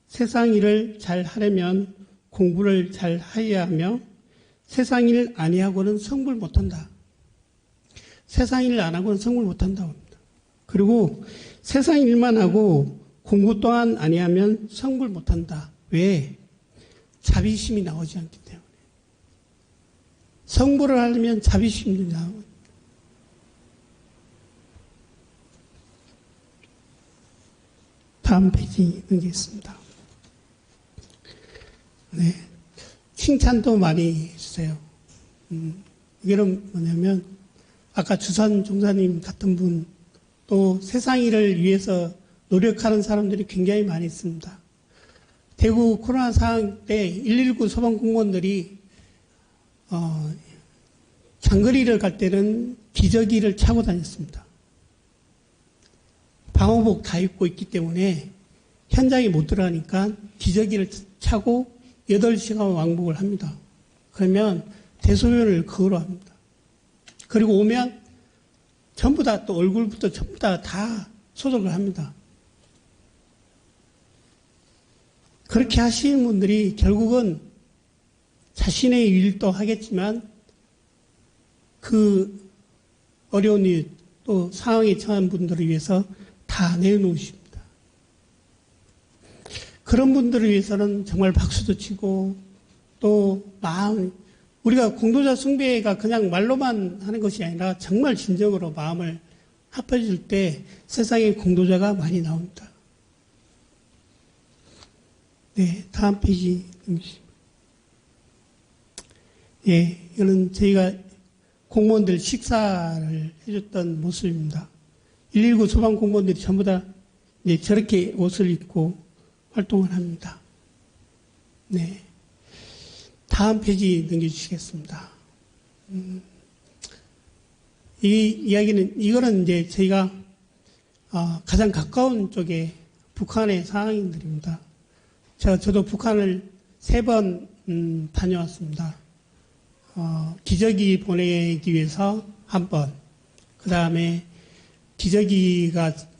세상 일을 잘 하려면 공부를 잘 하여야 하며 세상 일 아니하고는 성불 못한다. 세상 일 안 하고는 성불 못한다고 합니다. 그리고 세상 일만 하고 공부 또한 아니하면 성불 못한다. 왜? 자비심이 나오지 않기 때문에. 성불을 하려면 자비심이 나오고. 다음 페이지 넘기겠습니다. 네. 칭찬도 많이 해주세요. 이거는 뭐냐면, 아까 주산 종사님 같은 분, 또 세상 일을 위해서 노력하는 사람들이 굉장히 많이 있습니다. 대구 코로나 상황 때 119 소방 공무원들이, 장거리를 갈 때는 기저귀를 차고 다녔습니다. 방호복 다 입고 있기 때문에 현장에 못 들어가니까 기저귀를 차고 8시간 왕복을 합니다. 그러면 대소변을 그으로 합니다. 그리고 오면 전부 다 또 얼굴부터 전부 다 소독을 합니다. 그렇게 하시는 분들이 결국은 자신의 일도 하겠지만 그 어려운 일, 또 상황에 처한 분들을 위해서 다 내놓으십니다. 그런 분들을 위해서는 정말 박수도 치고 또 마음, 우리가 공도자 숭배가 그냥 말로만 하는 것이 아니라 정말 진정으로 마음을 합해줄 때 세상에 공도자가 많이 나옵니다. 네, 다음 페이지. 예, 이거는 저희가 공무원들 식사를 해줬던 모습입니다. 119 소방 공무원들이 전부 다 이제 저렇게 옷을 입고 활동을 합니다. 네. 다음 페이지 넘겨주시겠습니다. 이거는 이제 저희가 가장 가까운 쪽에 북한의 상황인들입니다. 저도 북한을 3번 다녀왔습니다. 기저귀 보내기 위해서 1번, 그 다음에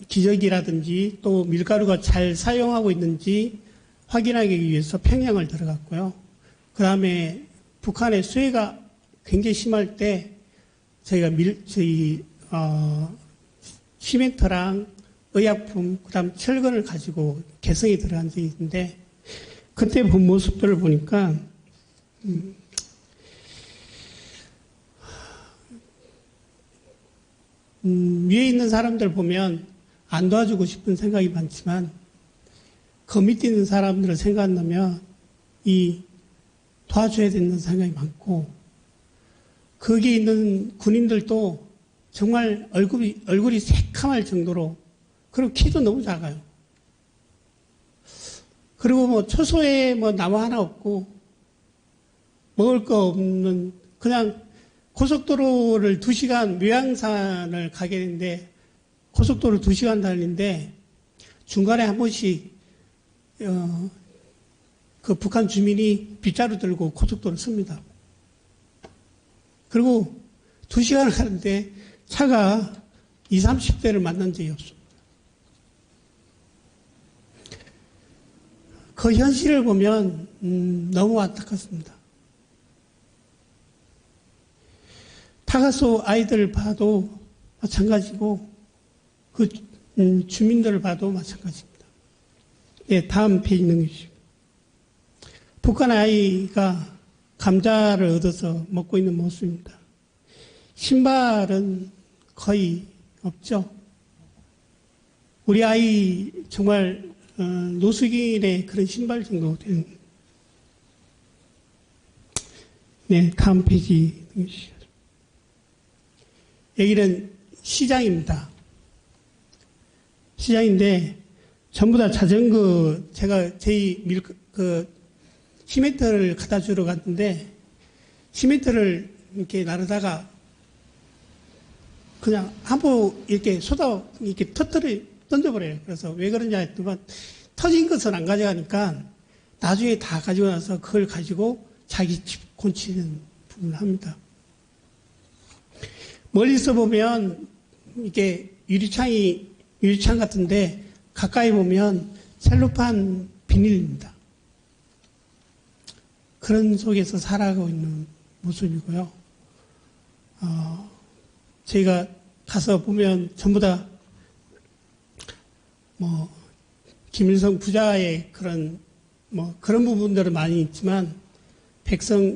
기저귀라든지 또 밀가루가 잘 사용하고 있는지 확인하기 위해서 평양을 들어갔고요. 그 다음에 북한의 수해가 굉장히 심할 때 저희가 시멘트랑 의약품, 그 다음 철근을 가지고 개성에 들어간 적이 있는데, 그때 본 모습들을 보니까, 위에 있는 사람들 보면 안 도와주고 싶은 생각이 많지만, 그 밑에 있는 사람들을 생각한다면, 도와줘야 되는 생각이 많고, 거기에 있는 군인들도 정말 얼굴이 새카말 정도로, 그리고 키도 너무 작아요. 그리고 뭐 초소에 뭐 나무 하나 없고, 먹을 거 없는, 그냥 고속도로를 2시간, 묘양산을 가게 되는데, 고속도로 2시간 달리는데, 중간에 한 번씩, 그 북한 주민이 빗자루 들고 고속도로 씁니다. 그리고 2시간을 가는데 차가 20, 30대를 만난 적이 없습니다. 그 현실을 보면 너무 안타깝습니다. 타가소 아이들을 봐도 마찬가지고 그 주민들을 봐도 마찬가지입니다. 네, 다음 페이지 넘겨주시고. 북한 아이가 감자를 얻어서 먹고 있는 모습입니다. 신발은 거의 없죠. 우리 아이 정말 노숙인의 그런 신발 정도 되는. 네, 다음 페이지 넘겨주시죠. 여기는 시장입니다. 시장인데 전부 다 자전거, 제가 시멘트를 갖다 주러 갔는데 시멘트를 이렇게 나르다가 그냥 한포 이렇게 이렇게 던져버려요. 그래서 왜 그러냐 했더니 터진 것은 안 가져가니까 나중에 다 가지고 나서 그걸 가지고 자기 집 고치는 부분을 합니다. 멀리서 보면 이게 유리창 같은데 가까이 보면 셀로판 비닐입니다. 그런 속에서 살아가고 있는 모습이고요. 저희가 가서 보면 전부 다 김일성 부자의 그런 부분들은 많이 있지만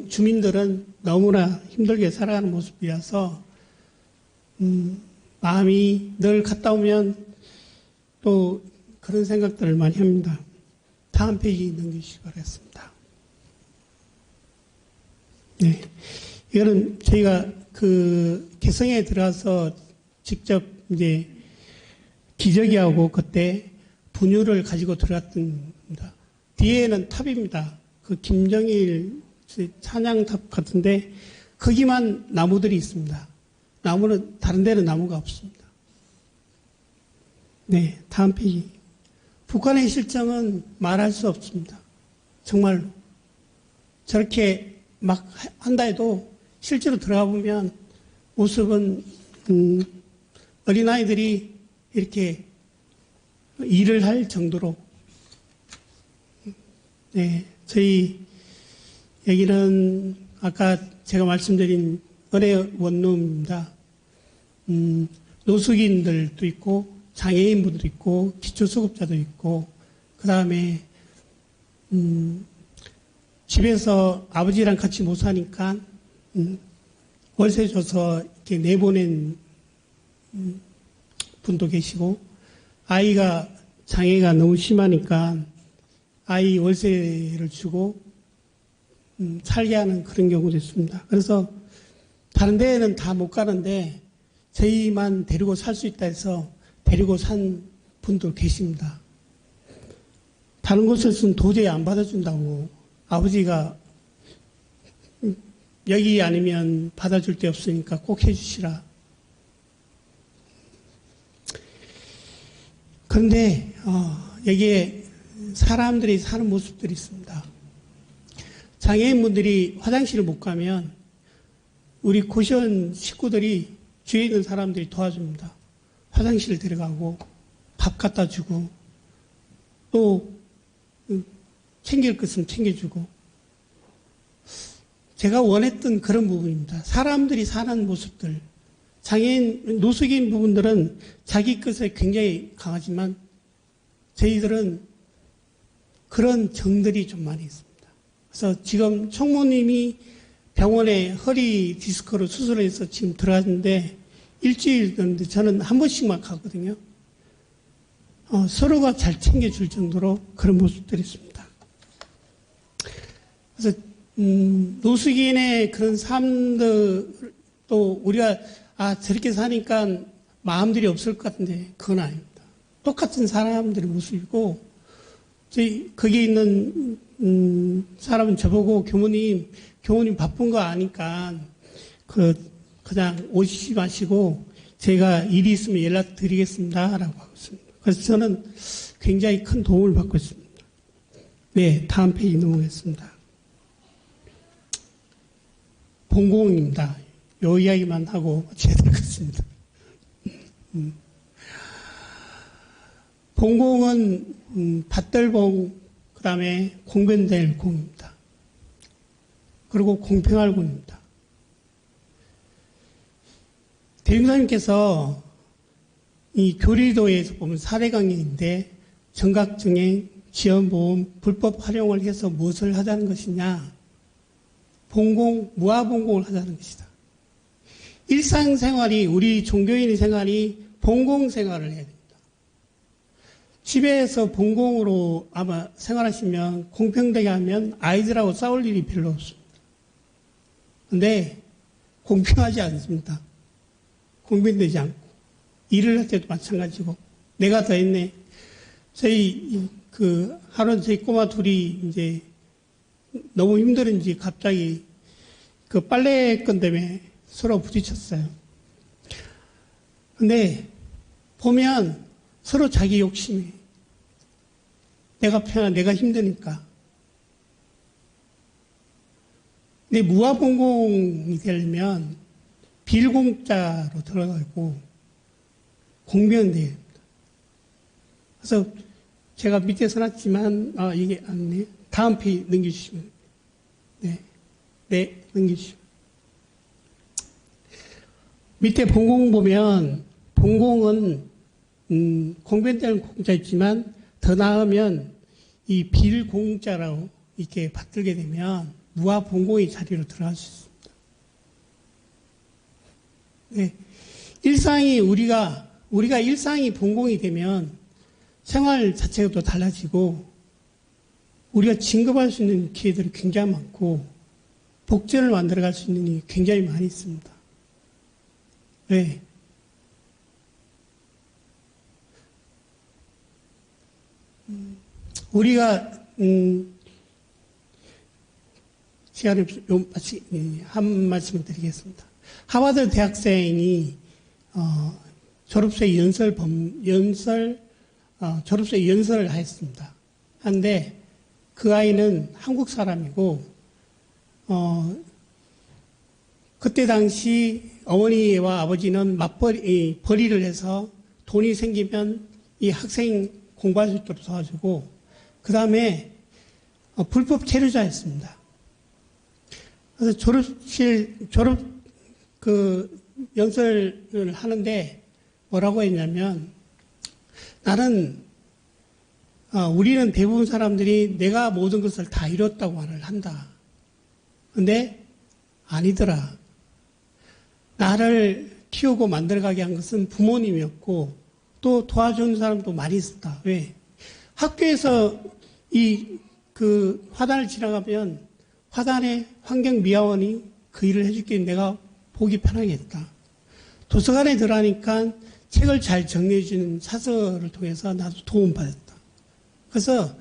주민들은 너무나 힘들게 살아가는 모습이라서 마음이 늘 갔다 오면 또 그런 생각들을 많이 합니다. 다음 페이지 넘기시기 바라겠습니다. 네. 이거는 저희가 개성에 들어가서 직접 이제 기저귀하고 그때 분유를 가지고 들어갔던 겁니다. 뒤에는 탑입니다. 그 김정일 찬양탑 같은데 거기만 나무들이 있습니다. 다른 데는 나무가 없습니다. 네, 다음 페이지. 북한의 실정은 말할 수 없습니다. 정말로. 저렇게 막 한다 해도 실제로 들어가 보면 모습은 어린아이들이 이렇게 일을 할 정도로. 네, 저희 여기는 아까 제가 말씀드린 은혜 원룸입니다. 노숙인들도 있고 장애인분들도 있고 기초수급자도 있고 그 다음에 집에서 아버지랑 같이 못 사니까 월세 줘서 이렇게 내보낸 분도 계시고 아이가 장애가 너무 심하니까 아이 월세를 주고 살게 하는 그런 경우도 있습니다. 그래서 다른 데에는 다 못 가는데 저희만 데리고 살 수 있다 해서 데리고 산 분도 계십니다. 다른 곳에서는 도저히 안 받아준다고 아버지가 여기 아니면 받아줄 데 없으니까 꼭 해주시라. 그런데 여기에 사람들이 사는 모습들이 있습니다. 장애인분들이 화장실을 못 가면 우리 고시원 식구들이 주위에 있는 사람들이 도와줍니다. 화장실 데려가고 밥 갖다 주고 또 챙길 것은 챙겨주고, 제가 원했던 그런 부분입니다. 사람들이 사는 모습들, 장애인, 노숙인 부분들은 자기 것에 굉장히 강하지만 저희들은 그런 정들이 좀 많이 있습니다. 그래서 지금 총무님이 병원에 허리 디스크로 수술을 해서 지금 들어갔는데 일주일 됐는데 저는 한 번씩만 가거든요. 서로가 잘 챙겨줄 정도로 그런 모습들이 있습니다. 그래서 노숙인의 그런 삶들, 또 우리가 저렇게 사니까 마음들이 없을 것 같은데 그건 아닙니다. 똑같은 사람들의 모습이고, 거기에 있는 사람은 저보고 교무님 바쁜 거 아니까 그냥 오시지 마시고 제가 일이 있으면 연락드리겠습니다 라고 하고 있습니다. 그래서 저는 굉장히 큰 도움을 받고 있습니다. 네, 다음 페이지 넘어가겠습니다. 봉공입니다. 요 이야기만 하고 마쳐야 될 것 같습니다. 봉공은 밭들봉, 그 다음에 공변될 공입니다. 그리고 공평할 공입니다. 대림사님께서 이 교리도에서 보면 4대 강령인데 정각증행, 지연보험, 불법 활용을 해서 무엇을 하자는 것이냐? 봉공, 무아봉공을 하자는 것이다. 일상생활이, 우리 종교인의 생활이 봉공생활을 해야 됩니다. 집에서 봉공으로 아마 생활하시면 공평되게 하면 아이들하고 싸울 일이 별로 없습니다. 근데 공평하지 않습니다. 공평되지 않고. 일을 할 때도 마찬가지고. 내가 더 했네. 하루 저희 꼬마 둘이 이제 너무 힘들은지 갑자기 그 빨래건 때문에 서로 부딪혔어요. 근데 보면 서로 자기 욕심이, 내가 편한, 내가 힘드니까. 근데 무아봉공이 되려면 빌공짜로 들어가고 공변돼야 됩니다. 그래서 제가 밑에 써놨지만, 이게 아니네. 다음 페이지 넘겨주시면. 네, 넘겨주시면. 밑에 봉공 보면, 봉공은, 공변되는 공짜 있지만, 더 나으면, 이 빌공짜로 이렇게 받들게 되면, 무아봉공의 자리로 들어갈 수 있습니다. 네. 우리가 일상이 봉공이 되면, 생활 자체가 또 달라지고, 우리가 진급할 수 있는 기회들이 굉장히 많고, 복전을 만들어갈 수 있는 일이 굉장히 많이 있습니다. 왜? 우리가, 시간을 한 말씀을 드리겠습니다. 하버드 대학생이, 졸업생 졸업생 연설을 했습니다. 한데, 그 아이는 한국 사람이고, 그때 당시 어머니와 아버지는 벌이를 해서 돈이 생기면 이 학생 공부할 수 있도록 도와주고, 그 다음에 불법 체류자였습니다. 그래서 연설을 하는데 뭐라고 했냐면, 우리는 대부분 사람들이 내가 모든 것을 다 이뤘다고 말을 한다. 근데 아니더라. 나를 키우고 만들어가게 한 것은 부모님이었고, 또 도와주는 사람도 많이 있었다. 왜? 학교에서 화단을 지나가면 화단의 환경미화원이 그 일을 해줄게 내가 보기 편하게 했다. 도서관에 들어가니까 책을 잘 정리해주는 사서를 통해서 나도 도움받았다. 그래서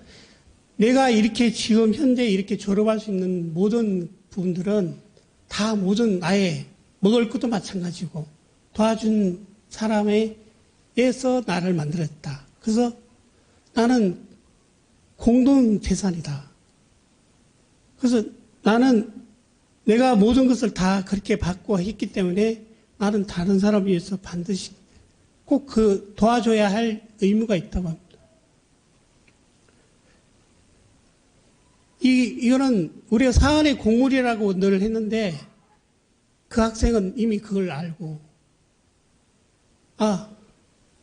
내가 이렇게 지금 현재 이렇게 졸업할 수 있는 모든 부분들은 다 모든 나의 먹을 것도 마찬가지고 도와준 사람에서 나를 만들었다. 그래서 나는 공동 재산이다. 그래서 나는 내가 모든 것을 다 그렇게 받고 했기 때문에 나는 다른 사람을 위해서 반드시 꼭 그 도와줘야 할 의무가 있다고 합니다. 이거는 우리가 사안의 공물이라고 늘 했는데 그 학생은 이미 그걸 알고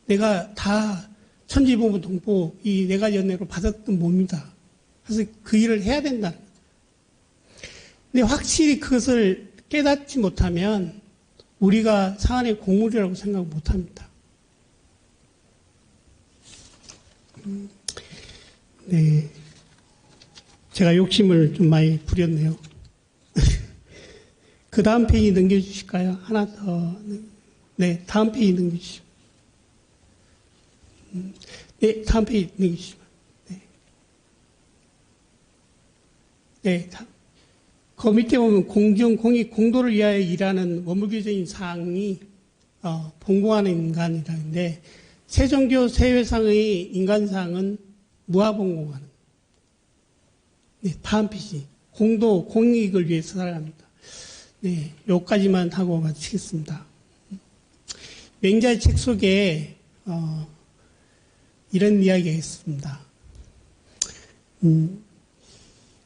내가 다 천지부모 동포 이 네 가지 연례로 받았던 몸이다. 그래서 그 일을 해야 된다는 거죠. 근데 확실히 그것을 깨닫지 못하면 우리가 사안의 공물이라고 생각 못합니다. 네, 제가 욕심을 좀 많이 부렸네요. 그 다음 페이지 넘겨주실까요? 하나 더. 네, 다음 페이지 넘겨주시죠. 네, 다음 페이지 넘겨주시죠. 네. 네, 그 밑에 보면 공정, 공익, 공도를 위하여 일하는 원물교적인 사항이 봉공하는 인간이라는데 세종교 세회상의 인간상은 무아봉공하는. 네, 다음 페이지. 공도, 공익을 위해서 살아갑니다. 네, 여기까지만 하고 마치겠습니다. 맹자의 책 속에 이런 이야기가 있습니다.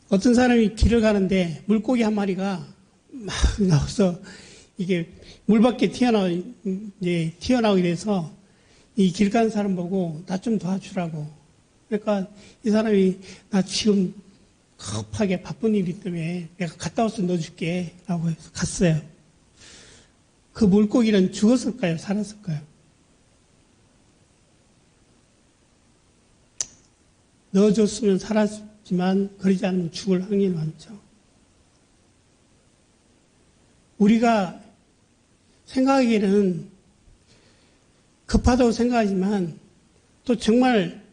어떤 사람이 길을 가는데 물고기 한 마리가 막 나와서 이게 물 밖에 튀어나오게 돼서 이 길 가는 사람 보고 나 좀 도와주라고. 그러니까 이 사람이 나 지금 급하게 바쁜 일이 때문에 내가 갔다 와서 넣어줄게 라고 해서 갔어요. 그 물고기는 죽었을까요? 살았을까요? 넣어줬으면 살았지만 그러지 않으면 죽을 확률이 많죠. 우리가 생각하기에는 급하다고 생각하지만 또 정말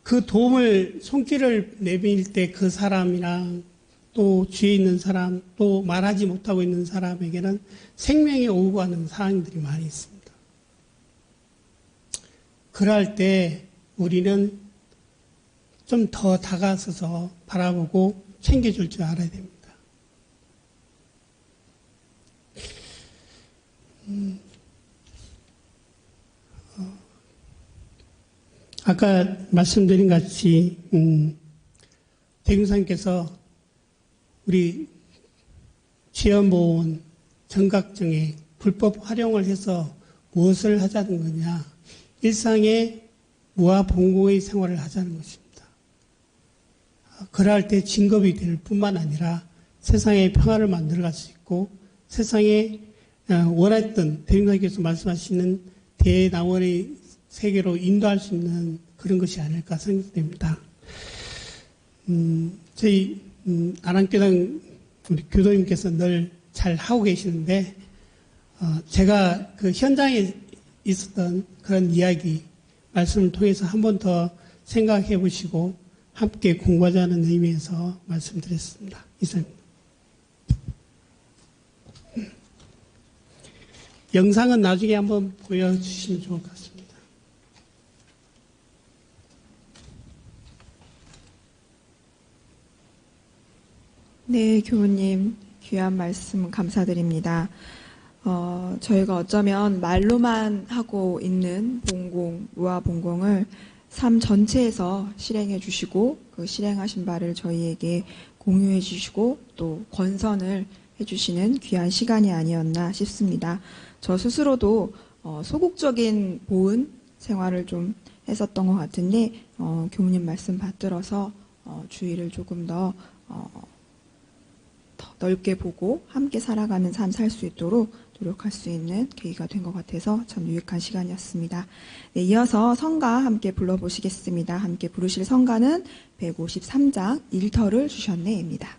그 도움을 손길을 내밀 때 그 사람이랑 또 주위에 있는 사람 또 말하지 못하고 있는 사람에게는 생명이 오고 가는 상황들이 많이 있습니다. 그럴 때 우리는 좀 더 다가서서 바라보고 챙겨줄 줄 알아야 됩니다. 아까 말씀드린 같이 대금사님께서 우리 취업보험 정각정에 불법 활용을 해서 무엇을 하자는 거냐? 일상의 무아봉공의 생활을 하자는 것입니다. 그럴 때 진급이 될 뿐만 아니라 세상의 평화를 만들어갈 수 있고 세상에 원했던 대금사님께서 말씀하시는 대낙원의 세계로 인도할 수 있는 그런 것이 아닐까 생각됩니다. 저희 아랑교당 우리 교도님께서 늘 잘 하고 계시는데 제가 그 현장에 있었던 그런 이야기 말씀을 통해서 한 번 더 생각해 보시고 함께 공부하자는 의미에서 말씀드렸습니다. 이상입니다. 영상은 나중에 한번 보여주시면 좋을 것 같습니다. 네, 교우님 귀한 말씀 감사드립니다. 저희가 어쩌면 말로만 하고 있는 봉공, 무아봉공을 삶 전체에서 실행해 주시고 그 실행하신 바를 저희에게 공유해 주시고 또 권선을 해주시는 귀한 시간이 아니었나 싶습니다. 저 스스로도 소극적인 보은 생활을 좀 했었던 것 같은데 교우님 말씀 받들어서 주의를 조금 더 넓게 보고 함께 살아가는 삶 살 수 있도록 노력할 수 있는 계기가 된 것 같아서 참 유익한 시간이었습니다. 네, 이어서 성가 함께 불러보시겠습니다. 함께 부르실 성가는 153장 일터를 주셨네입니다.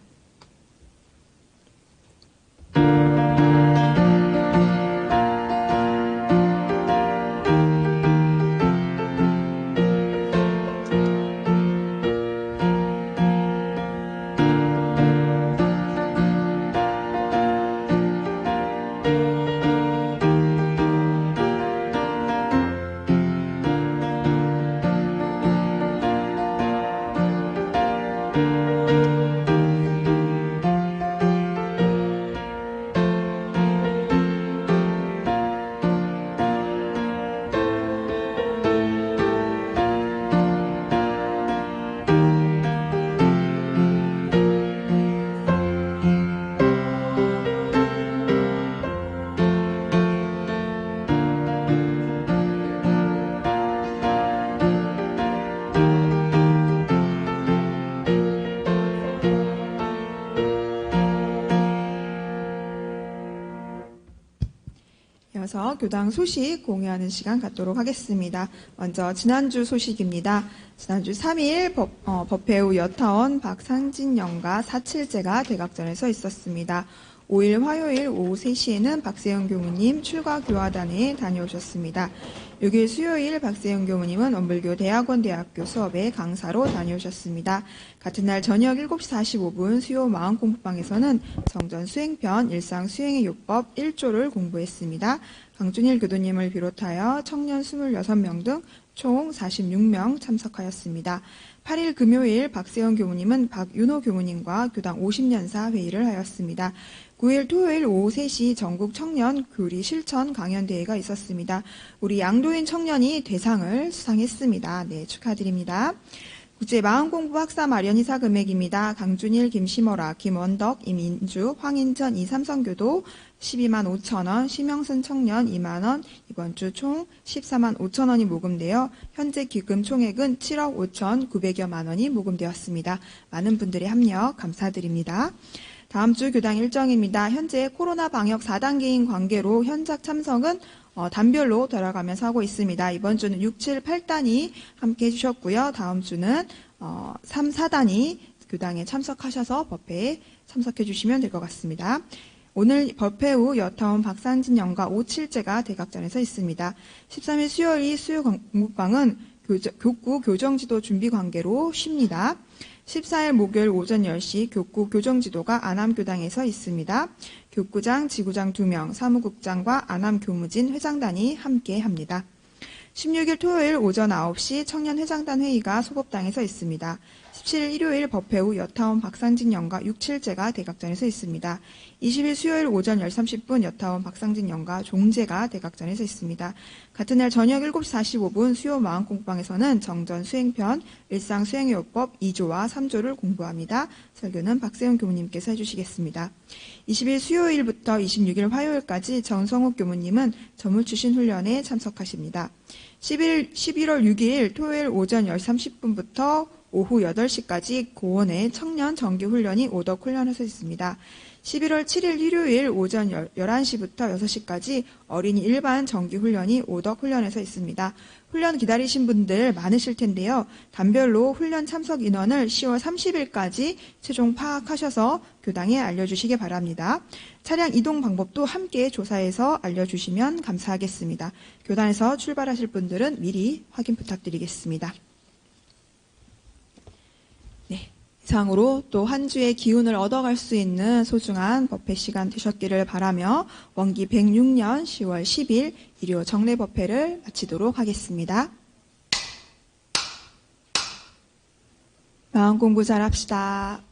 이어서 교당 소식 공유하는 시간 갖도록 하겠습니다. 먼저 지난주 소식입니다. 지난주 3일 법회후 여타원 박상진 영가 4.7제가 대각전에서 있었습니다. 5일 화요일 오후 3시에는 박세영 교무님 출가 교화단에 다녀오셨습니다. 6일 수요일 박세영 교무님은 원불교 대학원대학교 수업에 강사로 다녀오셨습니다. 같은 날 저녁 7시 45분 수요 마음공부방에서는 정전 수행편 일상 수행의 요법 1조를 공부했습니다. 강준일 교도님을 비롯하여 청년 26명 등 총 46명 참석하였습니다. 8일 금요일 박세영 교무님은 박윤호 교무님과 교당 50년사 회의를 하였습니다. 9일 토요일 오후 3시 전국 청년 교리 실천 강연대회가 있었습니다. 우리 양도인 청년이 대상을 수상했습니다. 네, 축하드립니다. 국제 마음공부 학사 마련이사 금액입니다. 강준일, 김시머라, 김원덕, 이민주, 황인천, 이삼성교도 12만 5천 원, 심영순 청년 2만 원, 이번 주 총 14만 5천 원이 모금되어 현재 기금 총액은 7억 5천 900여만 원이 모금되었습니다. 많은 분들의 합력 감사드립니다. 다음 주 교당 일정입니다. 현재 코로나 방역 4단계인 관계로 현장 참석은 단별로 돌아가면서 하고 있습니다. 이번 주는 6, 7, 8단이 함께 해주셨고요. 다음 주는 3, 4단이 교당에 참석하셔서 법회에 참석해 주시면 될 것 같습니다. 오늘 법회 후 여타원 박상진 영가 5.7제가 대각전에서 있습니다. 13일 수요일 수요 공부방은 교구 교정지도 준비 관계로 쉽니다. 14일 목요일 오전 10시 교구 교정지도가 안암교당에서 있습니다. 교구장, 지구장 2명, 사무국장과 안암교무진 회장단이 함께 합니다. 16일 토요일 오전 9시 청년회장단 회의가 소법당에서 있습니다. 17일 일요일 법회 후 여타원 박상진 영가 6.7제가 대각전에서 있습니다. 20일 수요일 오전 10시 30분 여타원 박상진 영가 종제가 대각전에서 있습니다. 같은 날 저녁 7시 45분 수요 마음공부방에서는 정전 수행편 일상 수행요법 2조와 3조를 공부합니다. 설교는 박세훈 교무님께서 해주시겠습니다. 20일 수요일부터 26일 화요일까지 정성욱 교무님은 전물추신 훈련에 참석하십니다. 11월 6일 토요일 오전 10시 30분부터 오후 8시까지 고원의 청년 정기훈련이 오덕 훈련에서 있습니다. 11월 7일 일요일 오전 11시부터 6시까지 어린이 일반 정기훈련이 오덕 훈련에서 있습니다. 훈련 기다리신 분들 많으실 텐데요. 단별로 훈련 참석 인원을 10월 30일까지 최종 파악하셔서 교당에 알려주시기 바랍니다. 차량 이동 방법도 함께 조사해서 알려주시면 감사하겠습니다. 교단에서 출발하실 분들은 미리 확인 부탁드리겠습니다. 네, 이상으로 또 한 주의 기운을 얻어갈 수 있는 소중한 법회 시간 되셨기를 바라며 원기 106년 10월 10일 일요 정례 법회를 마치도록 하겠습니다. 마음 공부 잘합시다.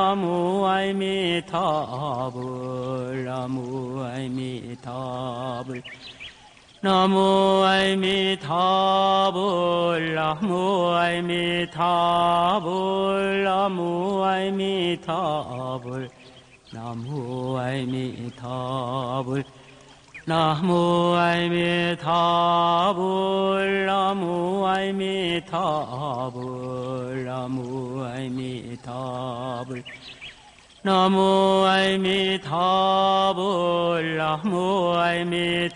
나무 아미타불 나무 아미타불 나무 아미타불 나무 아미타불 나무 아미타불 나무 아미타불 나무 아미타불 나무 아미타불 나무 아미타불 나무 아미타불 나무 아미타불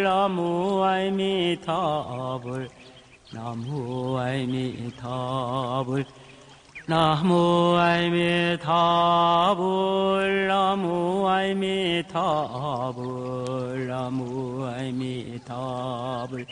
나무 아미타불 나무 아미타불 나무 아미타불 나무 아미타불 나무 아미타불